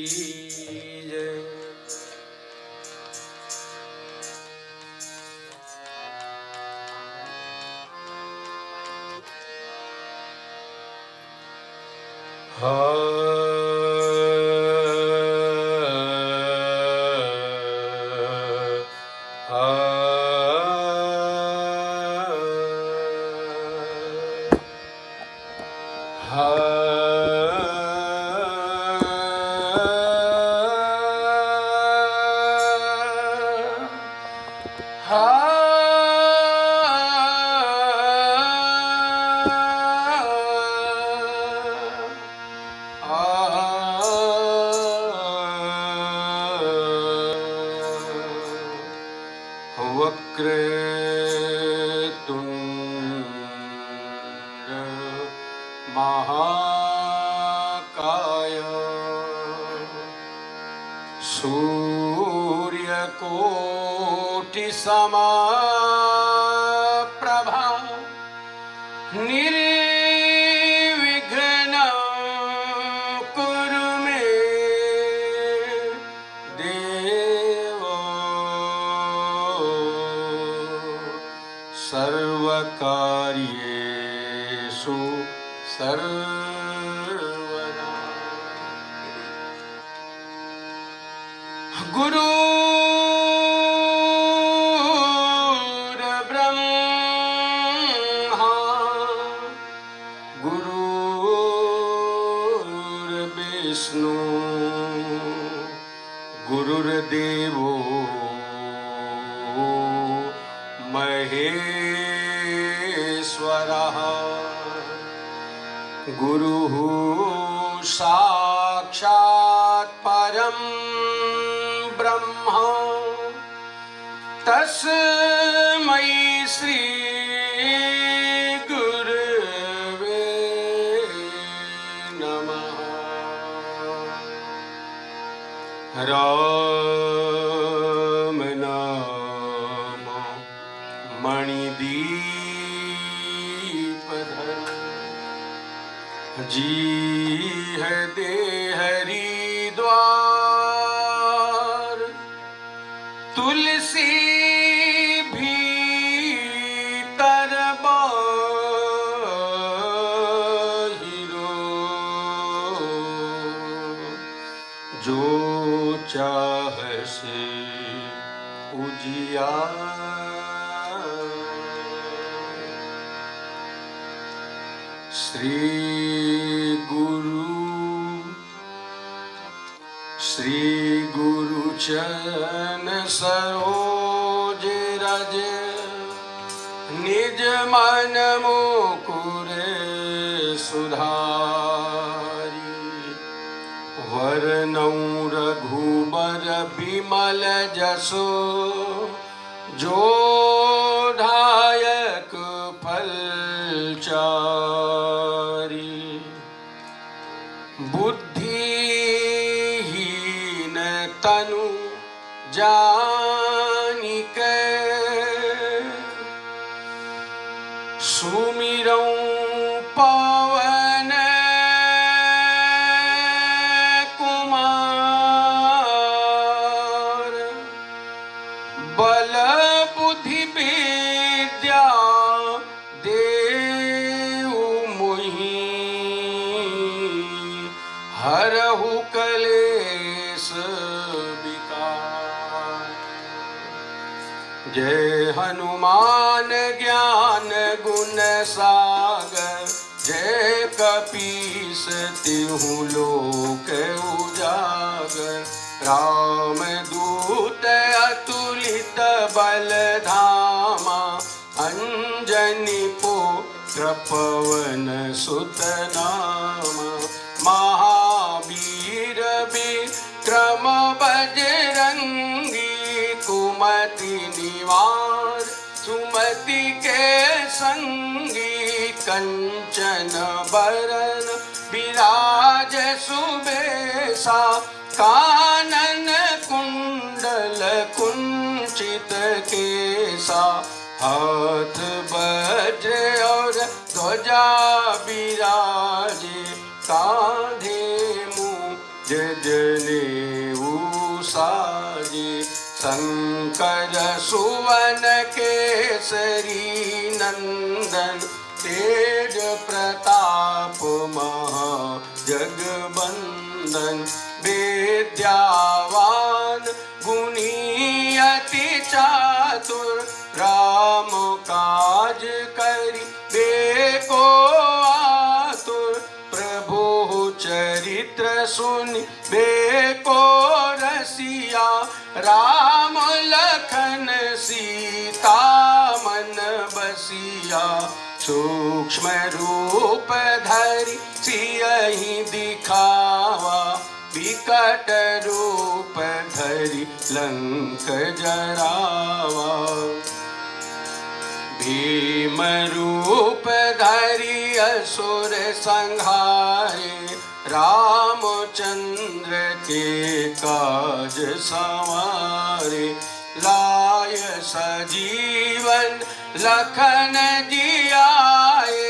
जय। वक्रतुण्ड महाकाय सूर्यकोटि समप्रभा निर्विघ्नं कुरु मे देव सर्वकार्येषु सर्वदा। गुरुर्ब्रह्मा गुरुर्विष्णु गुरुर्देवो महेश्वरः गुरुः साक्षात् परं ब्रह्म तस्मै श्री गुरवे नमः। राम नाम मणिदीपधर जी है दे हरिद्वार तुलसी भीतर बाहिरो जो चाहे से उजियार। श्री गुरु चरण सरोज रज निज मन मुकुर सुधारी। वरनौ रघुबर बिमल जसो जो दायक फलचारी। बुद्धिहीन तनु जानिके सुमिरौ पवन कुमार। बल बुद्धि विद्या देहु मोहि हरहु कलेश विकार। जय हनुमान ज्ञान गुण सागर जय कपीस तिहु लोक उजागर। राम दूत अतुलित बल धामा अंजनी पुत्र पवन सुत नामा। महावीर विक्रम बजरंगी कुमति निवार सुमति के संगी। कंचन बरन विराज सुबेसा कानन कुंडल कुंचित केसा। हाथ वज्र और ध्वजा विराजे कांधे जजने साजे शंकर सुवन केसरी नंदन तेज प्रताप महा जगबंदन विद्यावान गुणी अति चातुर राम काज करि बेको आतुर प्रभु चरित्र सुनि बेको रसिया राम लखन सीता मन बसिया सूक्ष्म रूप धरि सियहि दिखावा विकट रूप धरि लंक जरावा भीम रूप धरि असुर संहारे रामचंद्र के काज सवारे लाय सजीवन लखन जियाए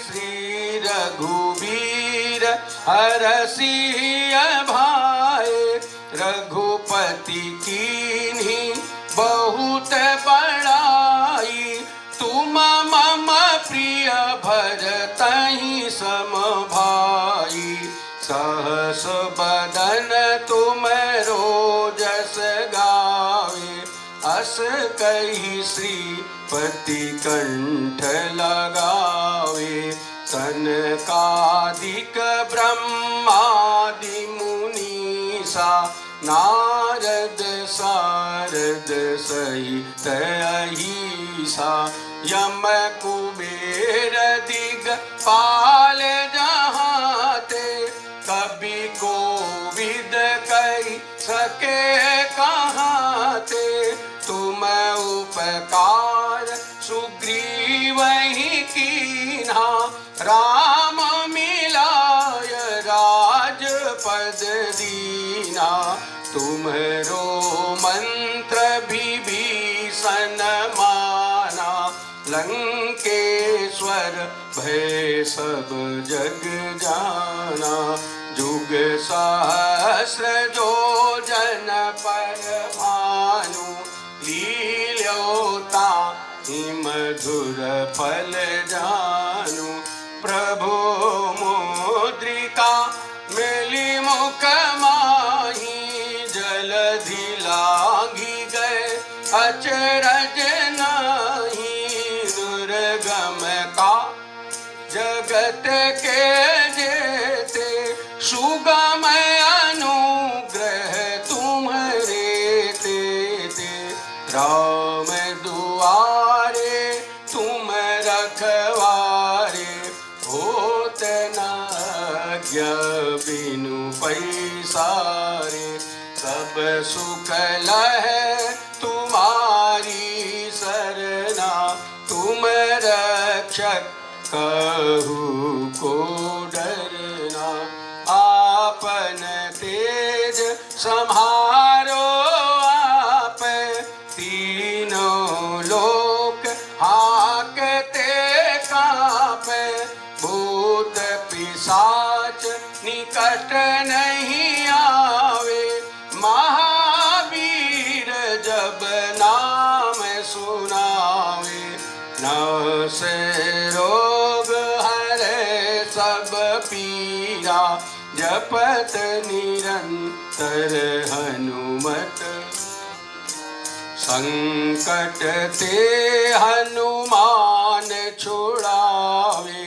श्री रघुवीर हरषि भाए रघुपति कीन्ही बहुत बड़ाई तुम मम प्रिय भरतहि सम भाई सहस बदन तुम रोजस गावे अस कहि श्रीपति कंठ लगावे सनकादिक ब्रह्मादि मुनीसा नारद सारद सहित अहिसा यम कुबेर दिगपाल जहाते कवि कोविद कहि सके कहाते तुम उपकार सुग्रीवहि कीन्हा राम मिलाय राजपद दीना तुम्हरो मंत्र विभीषण माना लंकेश्वर भय सब जग जाना जुग सहस्र जो जन पर भानु लील्योता मधुर फल जानु प्रभु मुद्रिका मिली मुख माही जलधि लागी गए अचरज नाही दुर्गम का जगत के जेते सुगम अनुग्रह तुम्हारे तेते राम दुआरे तुम रखवारे होत न बिनु पैसारे सब सुख लहे तुम्हारी सरना तुम रक्षक कहू को डरना आपन तेज सम्हारो आप तीनों लोक हाकते कापे भूत पिशाच निकट नहीं आवे महावीर जब नाम सुनावे नौ से रोग हरे सब पीरा जपत निरंतर हनुमत संकट ते हनुमान छुड़ावे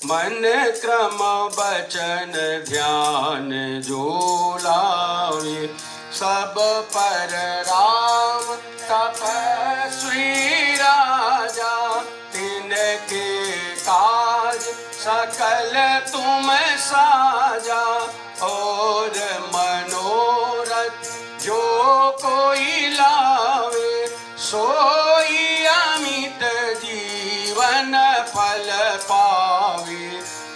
मन क्रम बचन ध्यान जो लावे सब पर राम तपस्वी राजा तिनके काज सकल तुम साजा और मनोरथ जो कोई लावे सोई अमित जीवन फल पावे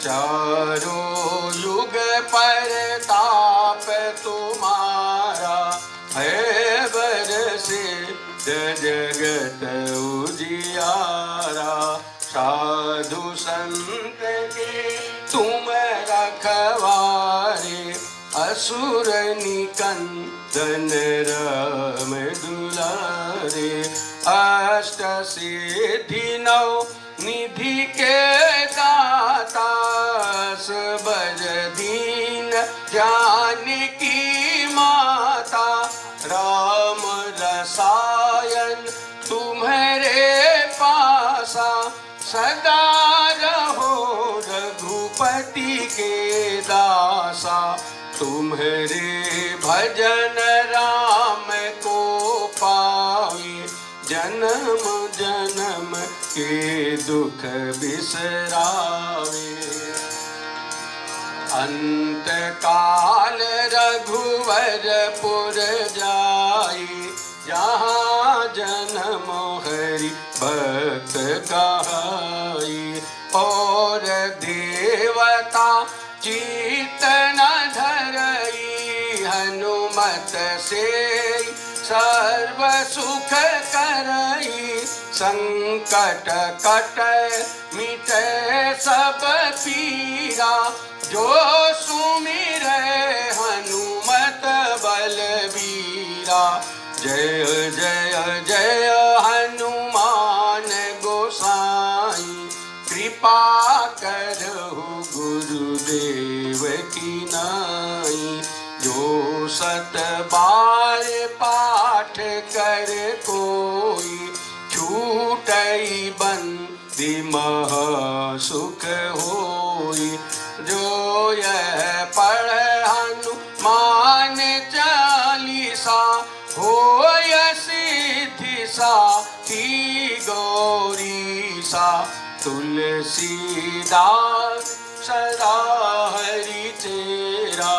चारों युग पर ताप तुम्हारा है बरसे जगत उजियारा साधु संत के तुम रखवारे असुर निकंदन राम दुलारे। अष्ट सिद्धि नौ निधि के दाता बज दीन जानकी माता। राम रसायन तुम्हारे पासा सदा रहो रघुपति के दासा। तुम्हारे भजन राम को पावे जन्म जन्म के दुख बिसरावे। अंत काल रघुवरपुर जाई जहाँ जन्म हरि भक्त कहाई। और देवता चित्त न धरई हनुमत से सर्व सुख करई। संकट कट मिटे सब पीरा जो सुमिरै हनुमत बलबीरा। जय जय जय हनुमान गोसाई कृपा करहु गुरुदेव की नाई। जो सत बार पाठ कर कोई छूटई बंदी महा सुख होई। जो यह पढ़ हनुमान चालीसा होय सिद्धि साखी गौरीसा। तुलसीदास सदा हरि तेरा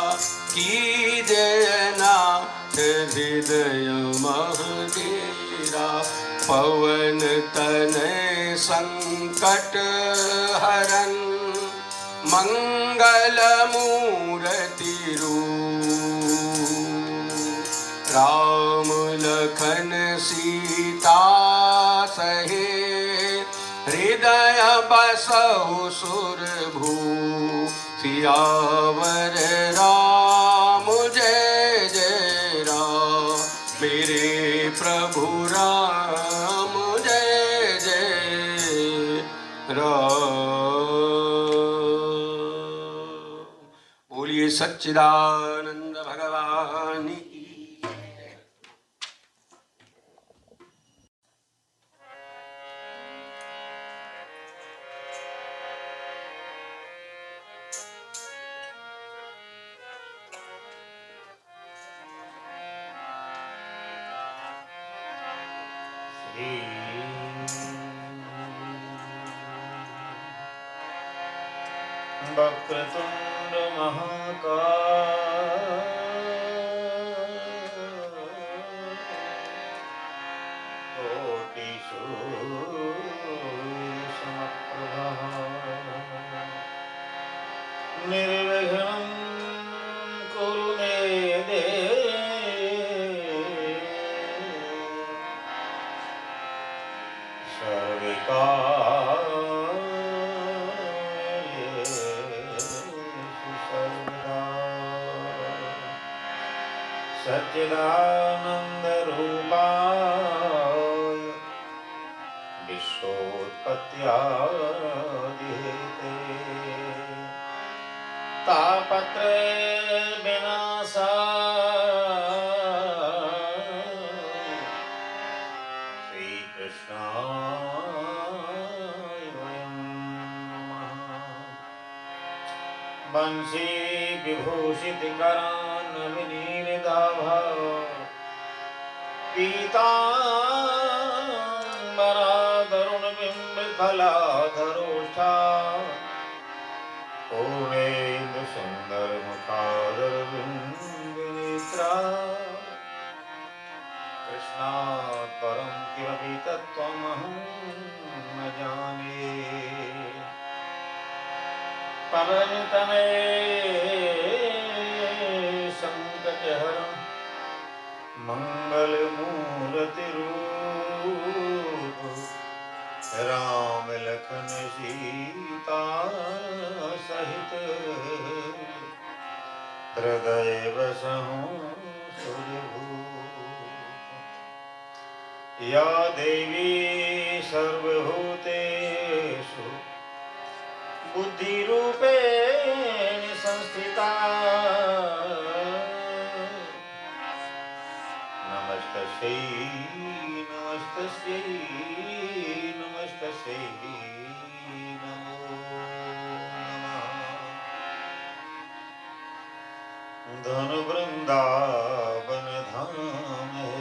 कीजय नाथ हृदय मह डेरा। पवन तनय संकट हरन मंगल मूर्ति रूप। राम लखन सीता सहित हृदय बसहु सुरभूप। सियावर राम जय जय राम मेरे प्रभु राम जय जय राम। बोलिए सच्चिदानंद भगवान की। वक्रतुंड महाकाय कोटि सूर्य समप्रभा निर्विघ्नं कुरु मे देव सच्चिदानंद रूपाय विश्वोत्पत्त्यादिहेते तापत्रय विनाशाय श्रीकृष्णाय वयं नमः। बंशी विभूषितकरान् विनीरदाभा पीताम्बराधरुणबिम्बफलाधरोष्ठा पूर्णेन्दु सुन्दरमुखादरबिम्बनेत्रा। कृष्णात् परं किमपि तत्त्वमहं न जाने। पवनतनये संकटहरं मंगलमूर्ति बसहु सुरभूप। या देवी सर्वभूतेषु बुद्धिरूपेण संस्थिता नमस्तस्यै नमस्तस्यै नमस्तस्यै नमो नमः। धन वृंदावन धाम है,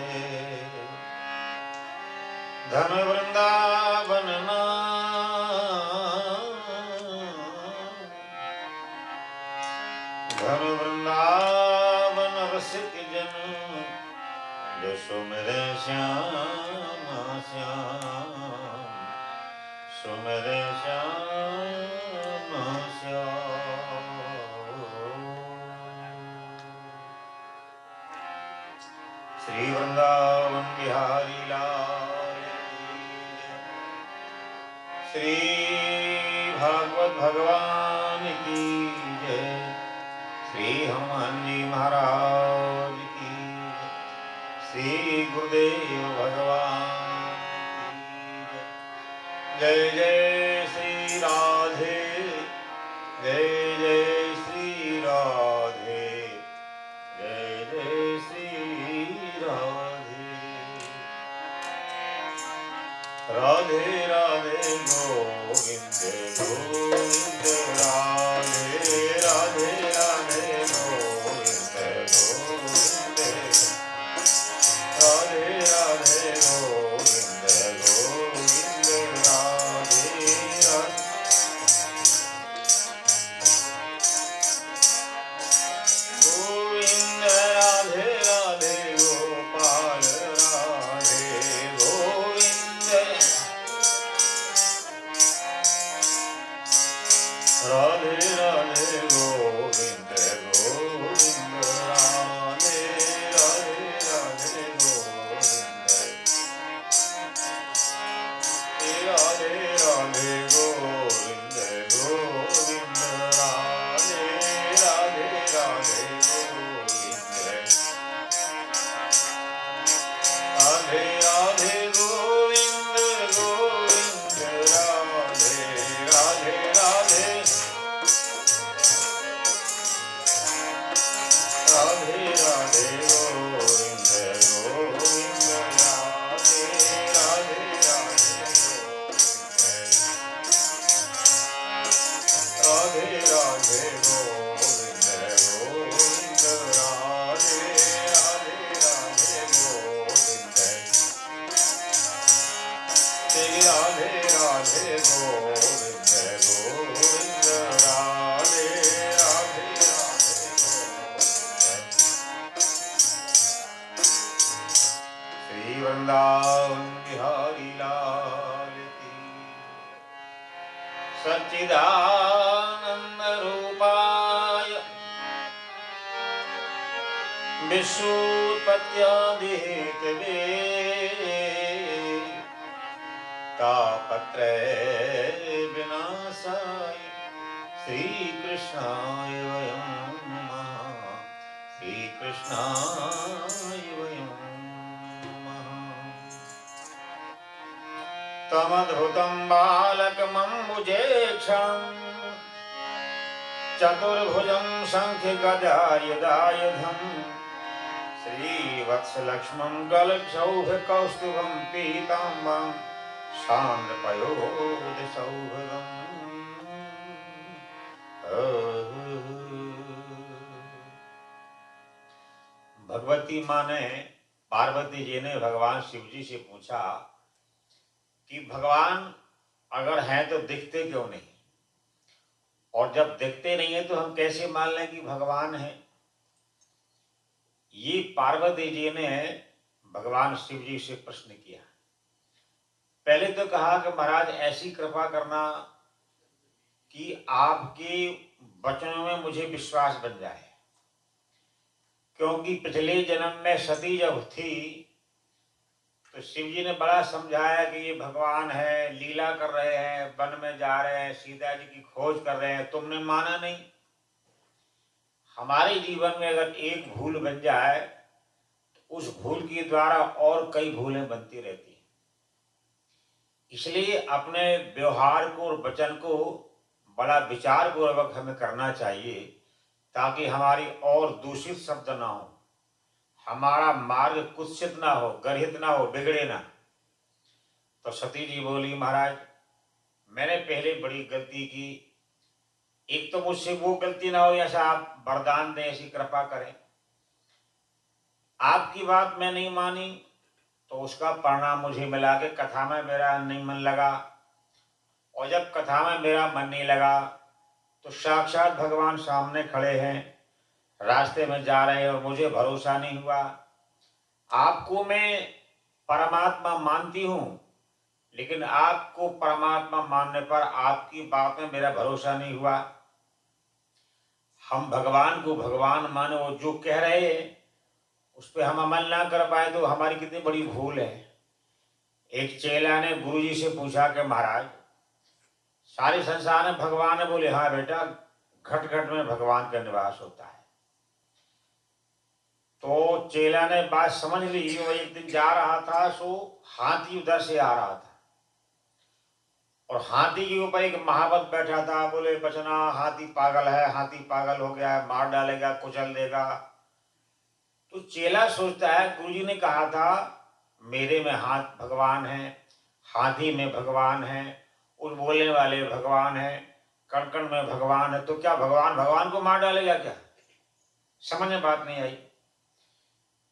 धन वृंदावन धन वृंदावन रसिक जन जो सुमिरे श्याम श्याम सुमिरे श्याम श्याम। श्री वृंदावन बिहारी लाल की जय। श्री भागवत भगवान की जय। श्री हनुमान जी महाराज की जय। श्री गुरुदेव भगवान की जय। जय जय श्री राधे, जय जय श्री राधे, जय जय श्री राधे। राधे राधे गोविंद गोविंद राधे राधे राधे गोविंद गोविंद राधे राधे गोविंद गोविंद राधे राधे। गोविंद राधे राधे गोपाल राधे गोविंद राधे राधे गोविंद गोविंद राधे राधे राधे गोविंद राधे राधे गोविंद गोविंद राधे राधे राधे गोविंद राधे राधे गोविंद गोविंद राधे राधे राधे राधे राधे गोविंद गोविंद राधे राधे राधे राधे राधे गोविंद गोविंद राधे राधे राधे गोविंद श्री राधे राधे गोविंद गोविंद राधे राधे राधे गोविंद। श्री वृंदावन बिहारी लाल की सच्चिदानंद रूपाय विश्वोत्पत्त्यादि हेतवे तापत्रय विनाशाय श्री कृष्णाय वयं नमः। श्री कृष्णाय वयं नमः। तमद्भुतं बालकमम्बुजेक्षं चतुर्भुजं शङ्खगदायुधायुधं श्रीवत्सलक्ष्मं गलक्षौघकौस्तुभं पीताम्बरं सान्द्रपयोधसौभगम्। भगवती माँ ने, पार्वती जी ने भगवान शिव जी से पूछा कि भगवान अगर हैं तो दिखते क्यों नहीं, और जब दिखते नहीं है तो हम कैसे मान लें कि भगवान है। ये पार्वती जी ने भगवान शिव जी से प्रश्न किया। पहले तो कहा कि महाराज ऐसी कृपा करना कि आपके वचनों में मुझे विश्वास बन जाए, क्योंकि पिछले जन्म में सती जब थी तो शिव जी ने बड़ा समझाया कि ये भगवान है, लीला कर रहे हैं, वन में जा रहे हैं, सीता जी की खोज कर रहे हैं, तुमने माना नहीं। हमारे जीवन में अगर एक भूल बन जाए तो उस भूल के द्वारा और कई भूलें बनती रहती हैं। इसलिए अपने व्यवहार को और वचन को बड़ा विचार पूर्वक हमें करना चाहिए, ताकि हमारी और दूषित शब्द ना हो, हमारा मार्ग कुत्सित ना हो, गर्हित ना हो, बिगड़े ना। तो सती जी बोली, महाराज मैंने पहले बड़ी गलती की, एक तो मुझसे वो गलती ना हो, ऐसा आप वरदान दें, ऐसी कृपा करें। आपकी बात मैं नहीं मानी तो उसका परिणाम मुझे मिला कि कथा में मेरा नहीं मन लगा, और जब कथा में मेरा मन नहीं लगा तो साक्षात भगवान सामने खड़े हैं, रास्ते में जा रहे हैं और मुझे भरोसा नहीं हुआ। आपको मैं परमात्मा मानती हूँ, लेकिन आपको परमात्मा मानने पर आपकी बात में मेरा भरोसा नहीं हुआ। हम भगवान को भगवान माने, वो जो कह रहे हैं उस पर हम अमल ना कर पाए तो हमारी कितनी बड़ी भूल है। एक चेला ने गुरुजी से पूछा कि महाराज सारे संसार में भगवान है? बोले हाँ बेटा, घट घट में भगवान का निवास होता है। तो चेला ने बात समझ ली। वो एक दिन जा रहा था, सो हाथी उधर से आ रहा था और हाथी के ऊपर एक महावत बैठा था। बोले बचना, हाथी पागल है, हाथी पागल हो गया है, मार डालेगा, कुचल देगा। तो चेला सोचता है गुरुजी ने कहा था मेरे में हाथ भगवान है, हाथी में भगवान है, उन बोलने वाले भगवान है, कण कण में भगवान है, तो क्या भगवान भगवान को मार डालेगा क्या? समझ में बात नहीं आई।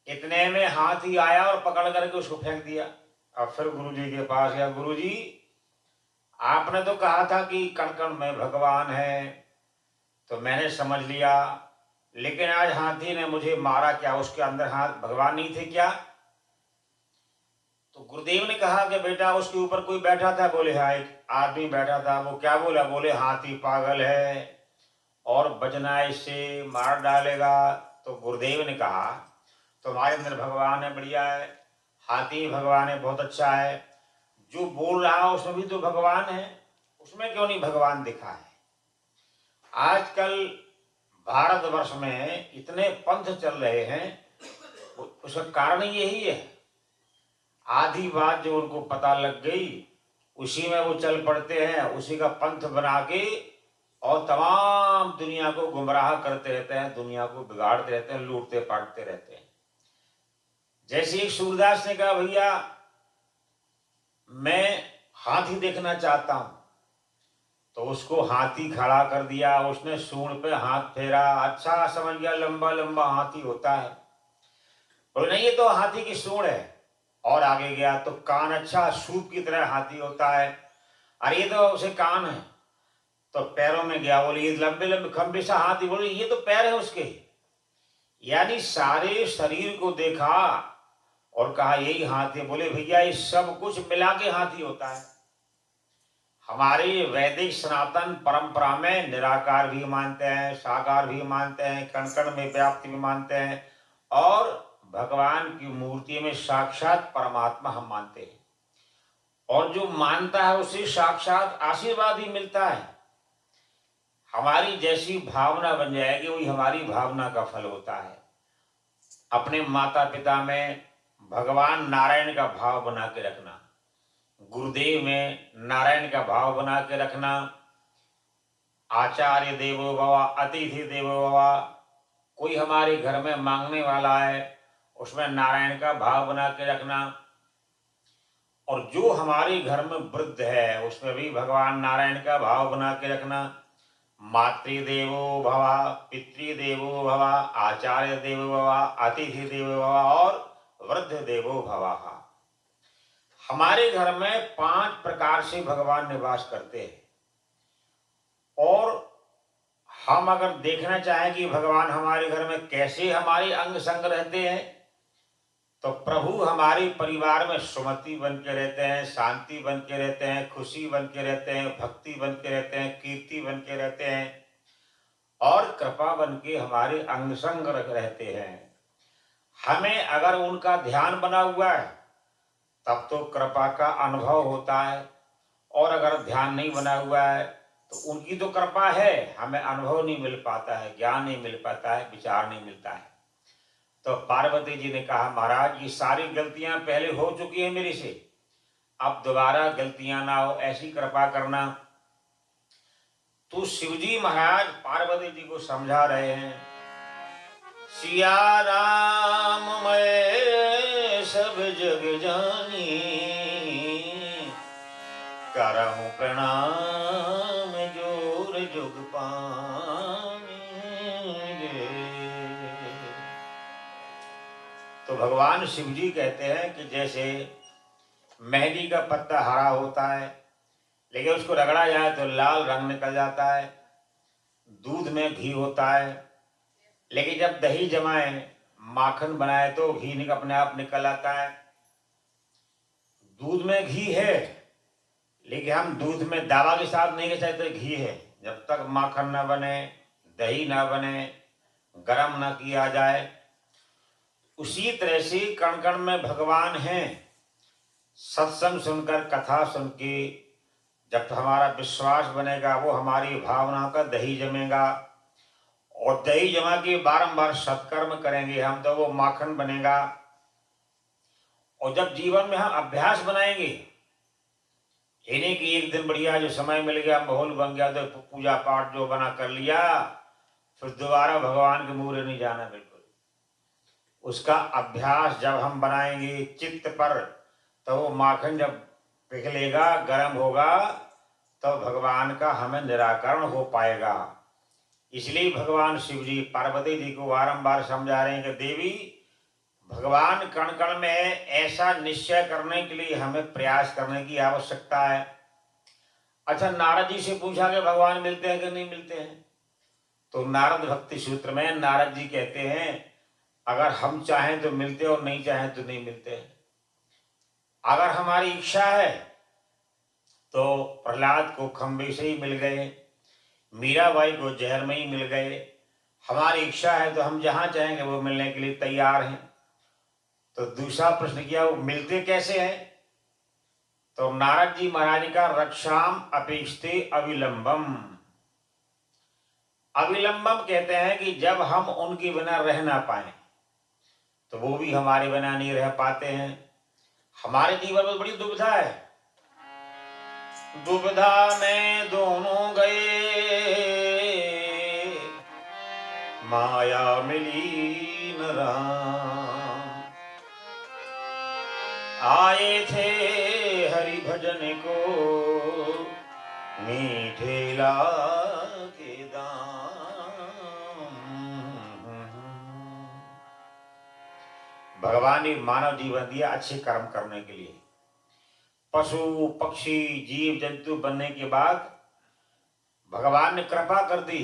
इतने में हाथी आया और पकड़ करके उसको फेंक दिया। अब फिर गुरुजी के पास गया, गुरुजी आपने तो कहा था कि कण कण में भगवान है, तो मैंने समझ लिया, लेकिन आज हाथी ने मुझे मारा, क्या उसके अंदर हाथ भगवान नहीं थे क्या? तो गुरुदेव ने कहा कि बेटा उसके ऊपर कोई बैठा था। बोले हाँ, एक आदमी बैठा था। वो क्या बोला? बोले हाथी पागल है और बचना इससे, मार डालेगा। तो गुरुदेव ने कहा तुम्हारे अंदर भगवान है, बढ़िया है, हाथी भगवान है, बहुत अच्छा है, जो बोल रहा है उसमें भी तो भगवान है, उसमें क्यों नहीं भगवान दिखा है? आजकल भारतवर्ष में इतने पंथ चल रहे हैं, उसका कारण यही है। आधी बात जो उनको पता लग गई उसी में वो चल पड़ते हैं, उसी का पंथ बना के और तमाम दुनिया को गुमराह करते रहते हैं, दुनिया को बिगाड़ते रहते हैं, लूटते पाटते रहते हैं। जैसे एक सूरदास ने कहा भैया मैं हाथी देखना चाहता हूं, तो उसको हाथी खड़ा कर दिया, उसने सूंड पे हाथ फेरा, अच्छा समझ गया लंबा लंबा हाथी होता है। बोले नहीं ये तो हाथी की सूंड है। और आगे गया तो कान, अच्छा सूप की तरह हाथी होता है, अरे ये तो उसे कान है। तो पैरों में गया, बोले ये लंबे लंबे खंबे सा हाथी, बोले ये तो पैर है उसके। यानी सारे शरीर को देखा और कहा यही हाथी। बोले भैया ये सब कुछ मिला के हाथी होता है। हमारी वैदिक सनातन परंपरा में निराकार भी मानते हैं, साकार भी मानते हैं, कण कण में व्याप्ति भी मानते हैं, और भगवान की मूर्ति में साक्षात परमात्मा हम मानते हैं। और जो मानता है उसे साक्षात आशीर्वाद ही मिलता है। हमारी जैसी भावना बन जाएगी वही हमारी भावना का फल होता है। अपने माता पिता में भगवान नारायण का भाव बना के रखना, गुरुदेव में नारायण का भाव बना के रखना, आचार्य देवो भव, अतिथि देवो भव, कोई हमारे घर में मांगने वाला है उसमें नारायण का भाव बना के रखना, और जो हमारे घर में वृद्ध है उसमें भी भगवान नारायण का भाव बना के रखना। मातृदेवो भव, पितृदेवो भव, आचार्य देवो भव, अतिथि देवो भव और वृद्ध देवो भव। हमारे घर में 5 प्रकार से भगवान निवास करते हैं, और हम अगर देखना चाहें कि भगवान हमारे घर में कैसे हमारे अंग संग रहते हैं, तो प्रभु हमारे परिवार में सुमति बन के रहते हैं, शांति बन के रहते हैं, खुशी बन के रहते हैं, भक्ति बन के रहते हैं, कीर्ति बन के रहते हैं, और कृपा बन के हमारे अंग संग रहते हैं। हमें अगर उनका ध्यान बना हुआ है तब तो कृपा का अनुभव होता है, और अगर ध्यान नहीं बना हुआ है तो उनकी तो कृपा है, हमें अनुभव नहीं मिल पाता है, ज्ञान नहीं मिल पाता है, विचार नहीं मिलता है। तो पार्वती जी ने कहा महाराज ये सारी गलतियां पहले हो चुकी हैं मेरे से, अब दोबारा गलतियां ना हो ऐसी कृपा करना। तो शिवजी महाराज पार्वती जी को समझा रहे हैं, सिया राम मैं सब जग जानी, करहूं प्रणाम जोर जुग पानी रे। तो भगवान शिवजी कहते हैं कि जैसे मेहंदी का पत्ता हरा होता है, लेकिन उसको रगड़ा जाए तो लाल रंग निकल जाता है। दूध में घी होता है, लेकिन जब दही जमाए माखन बनाए तो घी अपने आप निकल आता है। दूध में घी है, लेकिन हम दूध में दावा के साथ नहीं कह सकते घी है। जब तक माखन ना बने, दही ना बने, गरम ना किया जाए। उसी तरह से कण कण में भगवान हैं। सत्संग सुनकर, कथा सुन के जब हमारा विश्वास बनेगा, वो हमारी भावना का दही जमेगा, और दही जमा के बारंबार सत्कर्म करेंगे हम, तो वो माखन बनेगा। और जब जीवन में हम अभ्यास बनाएंगे, इन्हीं की एक दिन बढ़िया जो समय मिल गया, माहौल बन गया, तो पूजा पाठ जो बना कर लिया, फिर दोबारा भगवान के मुँह नहीं जाना। बिल्कुल उसका अभ्यास जब हम बनाएंगे चित्त पर, तो वो माखन जब पिघलेगा, गर्म होगा, तो भगवान का हमें निराकरण हो पाएगा। इसलिए भगवान शिव जी पार्वती जी को बारंबार समझा रहे हैं कि देवी, भगवान कण कण में ऐसा निश्चय करने के लिए हमें प्रयास करने की आवश्यकता है। अच्छा, नारद जी से पूछा कि भगवान मिलते हैं कि नहीं मिलते हैं? तो नारद भक्ति सूत्र में नारद जी कहते हैं, अगर हम चाहें तो मिलते और नहीं चाहें तो नहीं मिलते। अगर हमारी इच्छा है तो प्रहलाद को खंबे से ही मिल गए, मीराबाई को जहर में ही मिल गए। हमारी इच्छा है तो हम जहां चाहेंगे वो मिलने के लिए तैयार हैं। तो दूसरा प्रश्न किया, वो मिलते कैसे हैं? तो नारद जी महाराज का रक्षाम अपेक्षते अविलंबम। अविलंबम कहते हैं कि जब हम उनके बिना रह ना पाए, तो वो भी हमारे बिना नहीं रह पाते हैं। हमारे जीवन में बड़ी दुविधा है, दुविधा में दोनों गए, माया मिली न राम। आए थे हरि भजन को, मीठे लागे दाम। भगवान ने मानव जीवन दिया अच्छे कर्म करने के लिए। पशु पक्षी जीव जंतु बनने के बाद भगवान ने कृपा कर दी।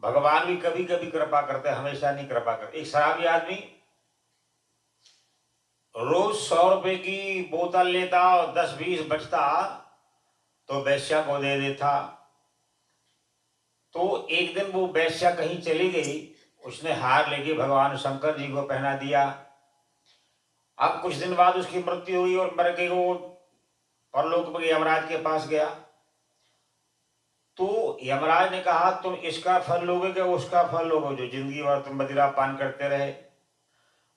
भगवान भी कभी कभी कृपा करते, हमेशा नहीं कृपा करते। एक शराबी आदमी रोज 100 रुपए की बोतल लेता और 10-20 बचता तो वेश्या को दे देता। तो एक दिन वो वेश्या कहीं चली गई, उसने हार लेके भगवान शंकर जी को पहना दिया। अब कुछ दिन बाद उसकी मृत्यु हुई और मर के वो परलोक में यमराज के पास गया। तो यमराज ने कहा, तुम इसका फल लोगे कि उसका फल लोगे जो जिंदगी भर तुम मदिरा पान करते रहे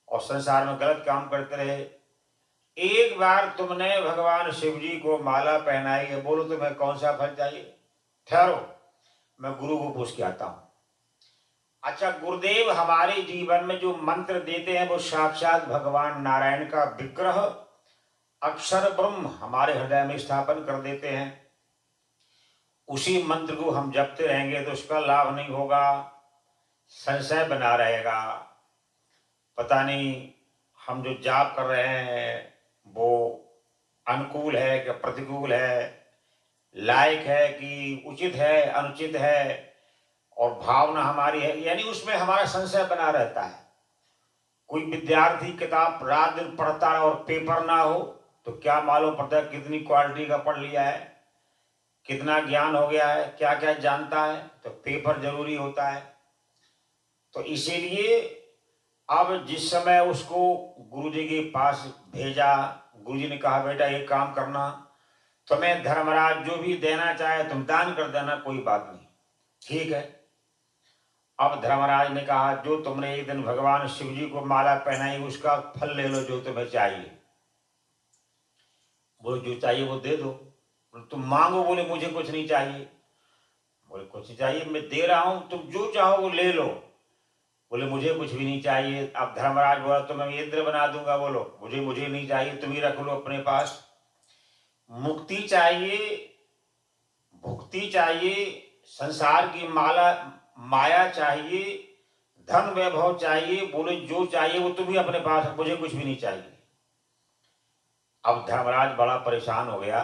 और संसार में गलत काम करते रहे? एक बार तुमने भगवान शिव जी को माला पहनाई है, बोलो तुम्हें कौन सा फल चाहिए? ठहरो, मैं गुरु को पूछ के आता हूं। अच्छा, गुरुदेव हमारे जीवन में जो मंत्र देते हैं वो साक्षात भगवान नारायण का विग्रह अक्षर ब्रह्म हमारे हृदय में स्थापन कर देते हैं। उसी मंत्र को हम जपते रहेंगे तो उसका लाभ नहीं होगा, संशय बना रहेगा। पता नहीं हम जो जाप कर रहे हैं वो अनुकूल है कि प्रतिकूल है, लायक है कि उचित है, अनुचित है, और भावना हमारी है, यानी उसमें हमारा संशय बना रहता है। कोई विद्यार्थी किताब रात दिन पढ़ता है और पेपर ना हो तो क्या मालूम पड़ता है कितनी क्वालिटी का पढ़ लिया है, कितना ज्ञान हो गया है, क्या क्या जानता है। तो पेपर जरूरी होता है। तो इसीलिए अब जिस समय उसको गुरुजी के पास भेजा, गुरुजी ने कहा बेटा ये काम करना, तुम्हें धर्मराज जो भी देना चाहे तुम दान कर देना, कोई बात नहीं, ठीक है। अब धर्मराज ने कहा, जो तुमने एक दिन भगवान शिव जी को माला पहनाई उसका फल ले लो, जो तुम्हें चाहिए। बोले जो चाहिए वो दे दो। बोले तुम मांगो। बोले मुझे कुछ नहीं चाहिए। बोले कुछ नहीं चाहिए, मैं दे रहा हूं, तुम जो चाहो वो ले लो। बोले मुझे कुछ भी नहीं चाहिए। अब धर्मराज बोला तो मैं इंद्र बना दूंगा। बोलो मुझे नहीं चाहिए, तुम ही रख लो अपने पास। मुक्ति चाहिए, भुक्ति चाहिए, संसार की माया चाहिए, धन वैभव चाहिए। बोले जो चाहिए वो तुम ही अपने पास, मुझे कुछ भी नहीं चाहिए। अब धर्मराज बड़ा परेशान हो गया,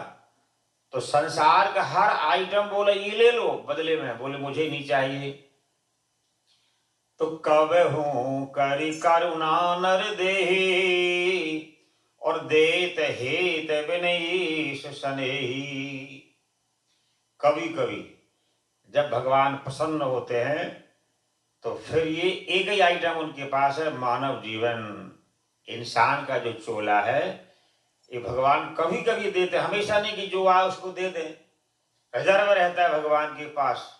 तो संसार का हर आइटम बोले ये ले लो बदले में। बोले मुझे नहीं चाहिए। तो कब हूं करी करुणा नर देहि, और देत हेत विनीश सनेही। कभी कभी जब भगवान प्रसन्न होते हैं तो फिर ये एक ही आइटम उनके पास है, मानव जीवन। इंसान का जो चोला है ये भगवान कभी कभी देते, हमेशा नहीं कि जो आए उसको दे दें, रिजर्व रहता है भगवान के पास।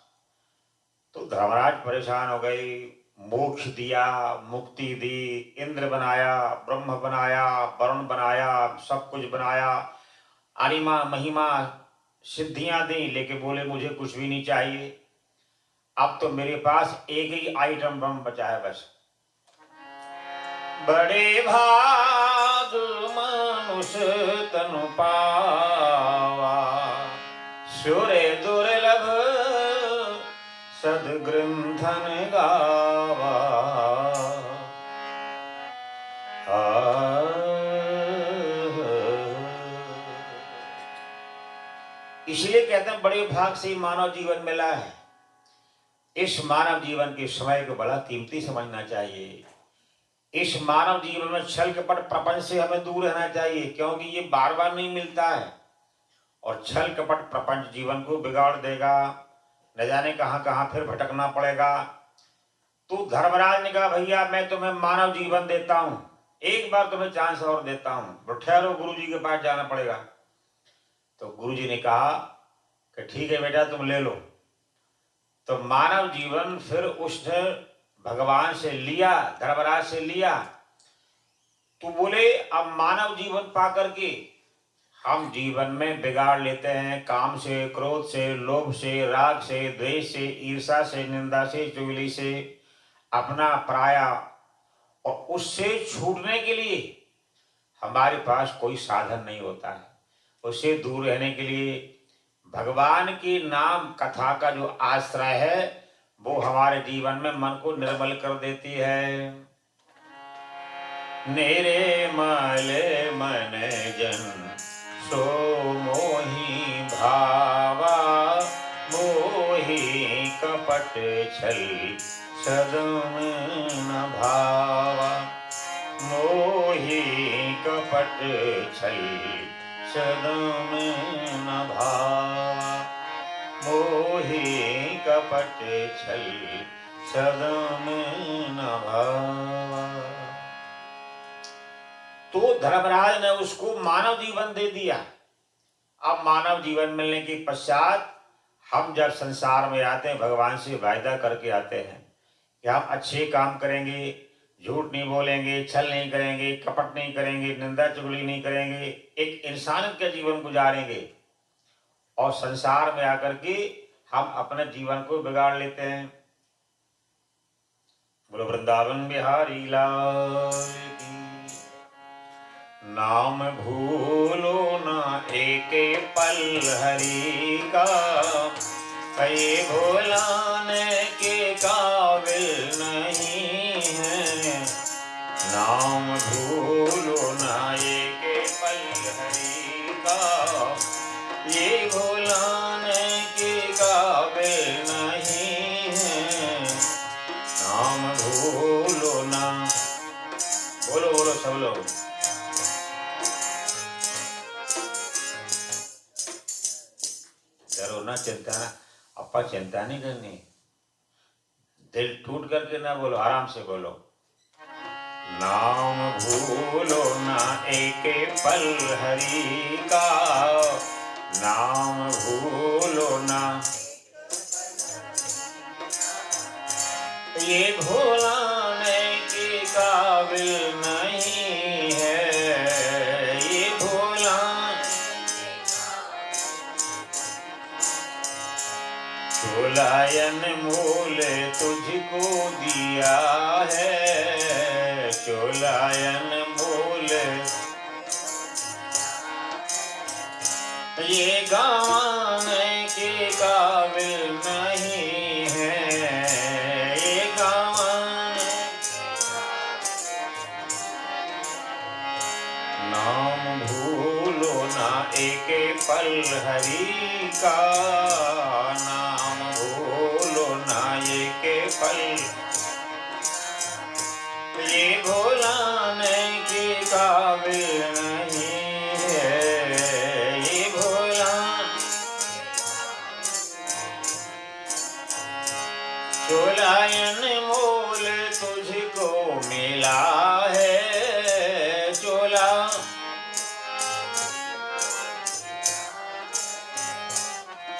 तो धर्मराज परेशान हो गए, मोक्ष दिया, मुक्ति दी, इंद्र बनाया, ब्रह्म बनाया, वरुण बनाया, सब कुछ बनाया, अरिमा महिमा सिद्धियां दी, लेकिन बोले मुझे कुछ भी नहीं चाहिए। अब तो मेरे पास एक ही आइटम बम बचा है बस। बड़े भाग मनुष्य तनु पावा, सूर्य दुर्लभ सदग्रंथन गावा। इसलिए कहते हैं बड़े भाग से मानव जीवन मिला है। इस मानव जीवन के समय को बड़ा कीमती समझना चाहिए। इस मानव जीवन में छल कपट प्रपंच से हमें दूर रहना चाहिए, क्योंकि ये बार बार नहीं मिलता है, और छल कपट प्रपंच जीवन को बिगाड़ देगा, न जाने कहां कहां फिर भटकना पड़ेगा। तो धर्मराज ने कहा भैया मैं तुम्हें मानव जीवन देता हूं, एक बार तुम्हें चांस और देता हूं, ठहरो गुरु जी के पास जाना पड़ेगा। तो गुरु जी ने कहा कि ठीक है बेटा तुम ले लो। तो मानव जीवन फिर उसने भगवान से लिया, धर्मराज से लिया। तो बोले अब मानव जीवन पा करके हम जीवन में बिगाड़ लेते हैं, काम से, क्रोध से, लोभ से, राग से, द्वेष से, ईर्षा से, निंदा से, चुगली से, अपना पराया, और उससे छूटने के लिए हमारे पास कोई साधन नहीं होता है। उससे दूर रहने के लिए भगवान के नाम कथा का जो आश्रय है वो हमारे जीवन में मन को निर्मल कर देती है। निर्मल मन जन सो मोहि भावा, मोहि कपट छल सदम न भावा, मोहि कपट छल सदम न भावा, मोहि कपट छल सदम न भावा। तो धर्मराज ने उसको मानव जीवन दे दिया। अब मानव जीवन मिलने के पश्चात हम जब संसार में आते हैं भगवान से वायदा करके आते हैं कि हम अच्छे काम करेंगे, झूठ नहीं बोलेंगे, छल नहीं करेंगे, कपट नहीं करेंगे, निंदा चुगली नहीं करेंगे, एक इंसान का जीवन गुजारेंगे। और संसार में आकर के हम अपने जीवन को बिगाड़ लेते हैं। बोलो वृंदावन बिहारी लाल की। नाम भूलो ना एक पल हरि का, कई भुलाने के काबिल नहीं है। नाम भूलो ना एक पल हरि का, ये भुलाने के काबिल नहीं है। नाम भूलो ना। बोलो बोलो सब लोग। डरो ना, चिंता ना, अपा चिंता नहीं करनी, दिल टूट करके ना बोलो, आराम से बोलो। नाम भूलो ना एक पल हरि का, नाम भूलो ना, ये भुलाने के काबिल नहीं है, ये चोलायन मूल तुझको दिया है, चोलायन मूल ये गंवाने के काबिल नहीं है, ये गंवाने। नाम भूलो ना एक पल हरि का, नाम भूलो ना एक पल, ये भुलाने के काबिल नहीं है, ये चोलायन मोल तुझको मिला है,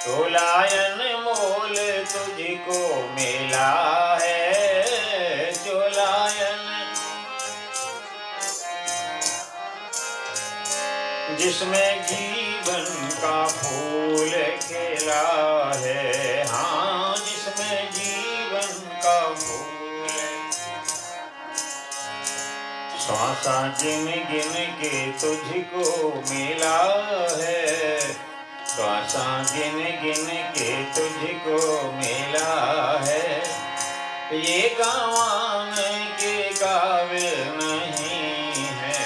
चोलायन मोल तुझको मिला है, चोलायन जिसमें जीवन का फूल खिला है, हाँ जिसमें जीवन का फूल, श्वासा गिन गिन के तुझको मिला है, श्वासा गिन गिन के तुझको मिला है, ये गंवाने के काबिल नहीं है,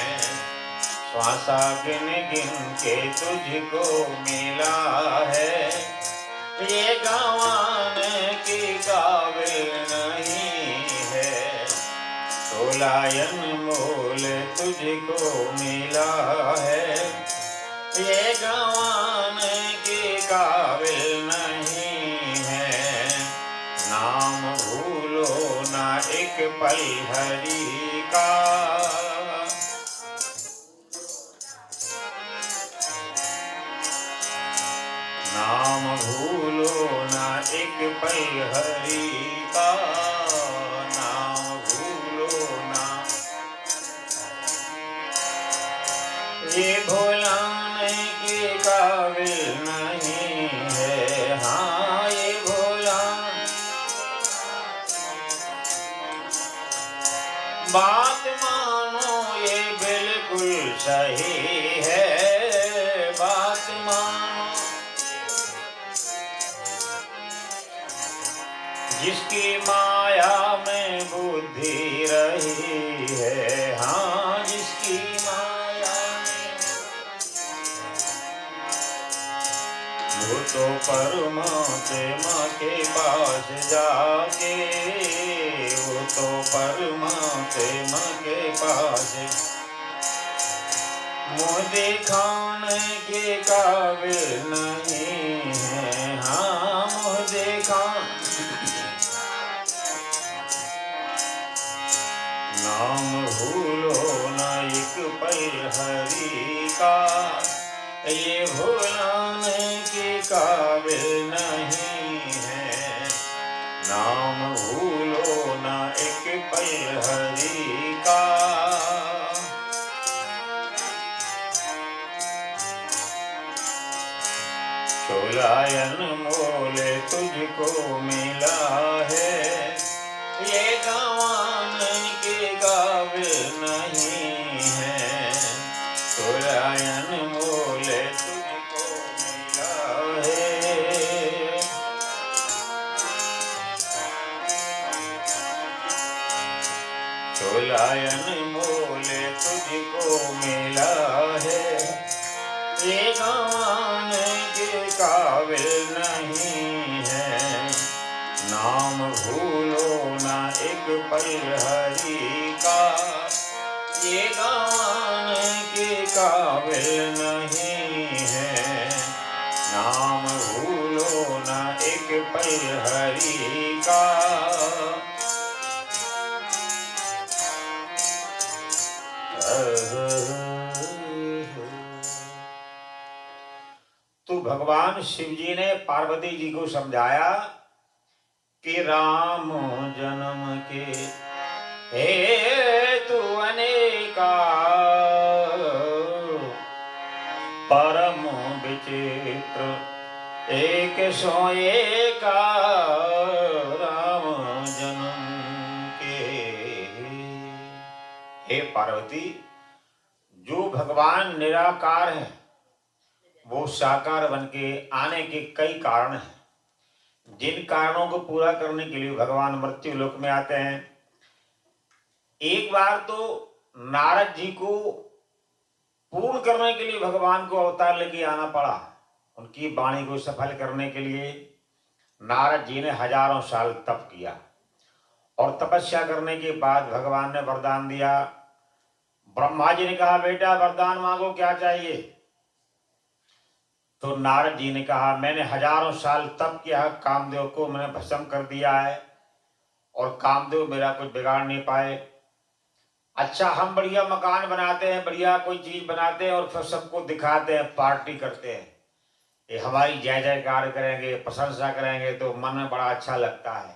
श्वासा गिन गिन के तुझको मिला है, ये गंवाने के काबिल नहीं है, चोलायन मोल तुझको मिला है, ये गंवाने के काबिल नहीं है, नाम भूलो ना एक पल हरि का, नाम भूलो ना एक पल हरि का, नाम भूलो ना, ये भुलाने के काबिल नहीं है, हाँ ये बात मानो ये बिल्कुल सही है, बात मानो जिसकी माया में बुद्धि रही है, हाँ जिसकी माया में, वो तो परमात्मा के पास जाके, वो तो परमात्मा के पास मुँह दिखाने के काबिल नहीं है, हाँ मुँह दिखाने, नाम भूलो ना एक पल हरि का, ये भुलाने के काबिल नहीं है, नाम भूलो ना एक पल हरि का, चोलायन मोल तुझको मिला है, ये गंवाने के काबिल नहीं है, चोलायन मोल तुझको मिला है, चोलायन मोल तुझको मिला है, ये गंवाने के काबिल नहीं है, नाम भूलो ना एक पल हरि का, ये गंवाने के काबिल नहीं है, नाम भूलो ना एक पल हरि का, तू भगवान शिव जी ने पार्वती जी को समझाया कि राम जन्म के हेतु अनेका, परम विचित्र एक सो एका, राम जन्म के। हे पार्वती, जो भगवान निराकार है वो साकार बन के आने के कई कारण हैं। जिन कारणों को पूरा करने के लिए भगवान मृत्यु लोक में आते हैं। एक बार तो नारद जी को पूर्ण करने के लिए भगवान को अवतार लेके आना पड़ा। उनकी वाणी को सफल करने के लिए नारद जी ने हजारों साल तप किया और तपस्या करने के बाद भगवान ने वरदान दिया। ब्रह्मा जी ने कहा, बेटा वरदान मांगो, क्या चाहिए? तो नारद जी ने कहा, मैंने हजारों साल तप किया, कामदेव को मैंने भस्म कर दिया है और कामदेव मेरा कुछ बिगाड़ नहीं पाए। अच्छा, हम बढ़िया मकान बनाते हैं, बढ़िया कोई चीज बनाते हैं और फिर सबको दिखाते हैं, पार्टी करते हैं, ये हमारी जय जयकार करेंगे, प्रशंसा करेंगे तो मन में बड़ा अच्छा लगता है।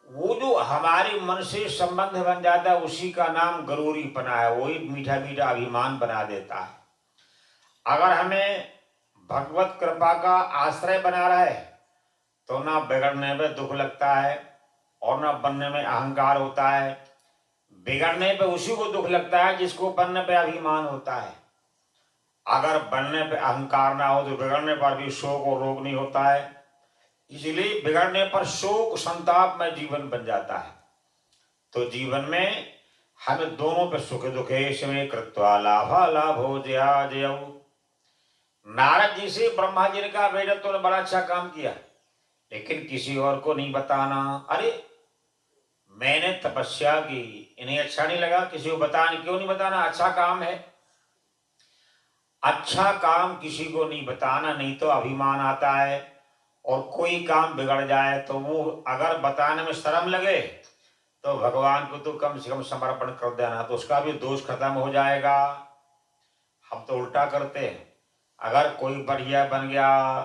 वो जो हमारे मन से संबंध बन जाता है उसी का नाम गरूरीपना है, वही मीठा मीठा अभिमान बना देता है। अगर हमें भगवत कृपा का आश्रय बना रहे तो ना बिगड़ने में दुख लगता है और ना बनने में अहंकार होता है। बिगड़ने पे उसी को दुख लगता है जिसको बनने पे अभिमान होता है। अगर बनने पे अहंकार ना हो तो बिगड़ने पर भी शोक और रोग नहीं होता है। इसलिए बिगड़ने पर शोक संताप में जीवन बन जाता है। तो जीवन में हमें दोनों पे सुख दुखे समय कृत्वा लाभा लाभो जया जय। नारद जी से ब्रह्मा जी ने कहा, बेटा तूने बड़ा अच्छा काम किया लेकिन किसी और को नहीं बताना। अरे मैंने तपस्या की, इन्हें अच्छा नहीं लगा, किसी को बताना, क्यों नहीं बताना? अच्छा काम है। अच्छा काम किसी को नहीं बताना, नहीं तो अभिमान आता है और कोई काम बिगड़ जाए तो वो अगर बताने में शर्म लगे तो भगवान को तो कम से कम समर्पण कर देना, तो उसका भी दोष खत्म हो जाएगा। हम तो उल्टा करते हैं, अगर कोई बढ़िया बन गया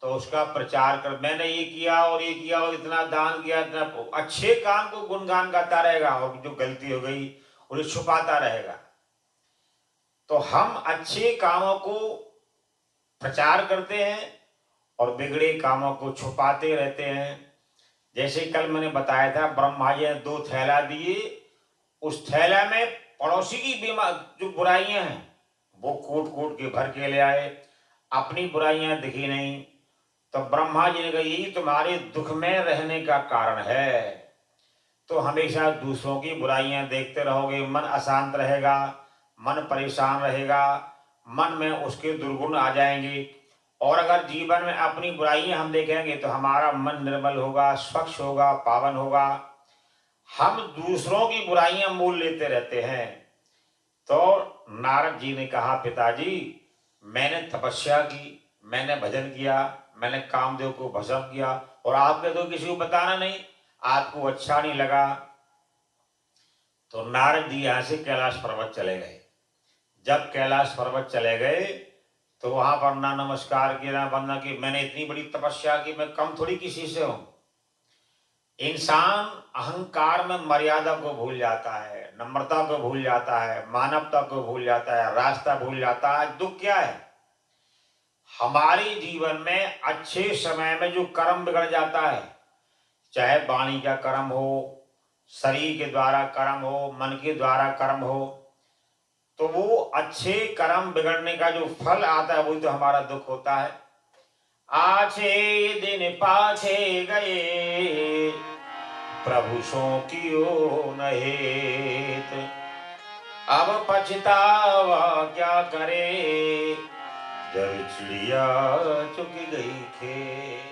तो उसका प्रचार कर, मैंने ये किया और ये किया और इतना दान किया, इतना अच्छे काम को गुणगान गाता रहेगा और जो गलती हो गई उन्हें छुपाता रहेगा। तो हम अच्छे कामों को प्रचार करते हैं और बिगड़े कामों को छुपाते रहते हैं। जैसे कल मैंने बताया था, ब्रह्मा जी ने 2 थैला दिए, उस थैला में पड़ोसी की जो बुराइयां हैं वो कूट कूट के भर के ले आए, अपनी बुराइयां दिखी नहीं। तो ब्रह्मा जी ने कहा, यही तुम्हारे दुख में रहने का कारण है। तो हमेशा दूसरों की बुराइयां देखते रहोगे, मन अशांत रहेगा, मन परेशान रहेगा, मन में उसके दुर्गुण आ जाएंगे। और अगर जीवन में अपनी बुराइयां हम देखेंगे तो हमारा मन निर्मल होगा, स्वच्छ होगा, पावन होगा। हम दूसरों की बुराइयां मोल लेते रहते हैं। तो नारद जी ने कहा, पिताजी मैंने तपस्या की, मैंने भजन किया, मैंने कामदेव को भस्म किया और आपने तो किसी को बताना नहीं, आपको अच्छा नहीं लगा। तो नारद जी यहां से कैलाश पर्वत चले गए। जब कैलाश पर्वत चले गए तो वहां पर ना नमस्कार किया ना वंदना की, मैंने इतनी बड़ी तपस्या की, मैं कम थोड़ी किसी से हूं। इंसान अहंकार में मर्यादा को भूल जाता है, नम्रता को भूल जाता है, मानवता को भूल जाता है, रास्ता भूल जाता है। दुख क्या है? हमारे जीवन में अच्छे समय में जो कर्म बिगड़ जाता है, चाहे वाणी का कर्म हो, शरीर के द्वारा कर्म हो, मन के द्वारा कर्म हो, तो वो अच्छे कर्म बिगड़ने का जो फल आता है वही तो हमारा दुख होता है। आछे दिन पाछे गए, प्रभु सो कियो नहेत, अब पछतावा क्या करे, जब चिड़िया चुग गई खेत।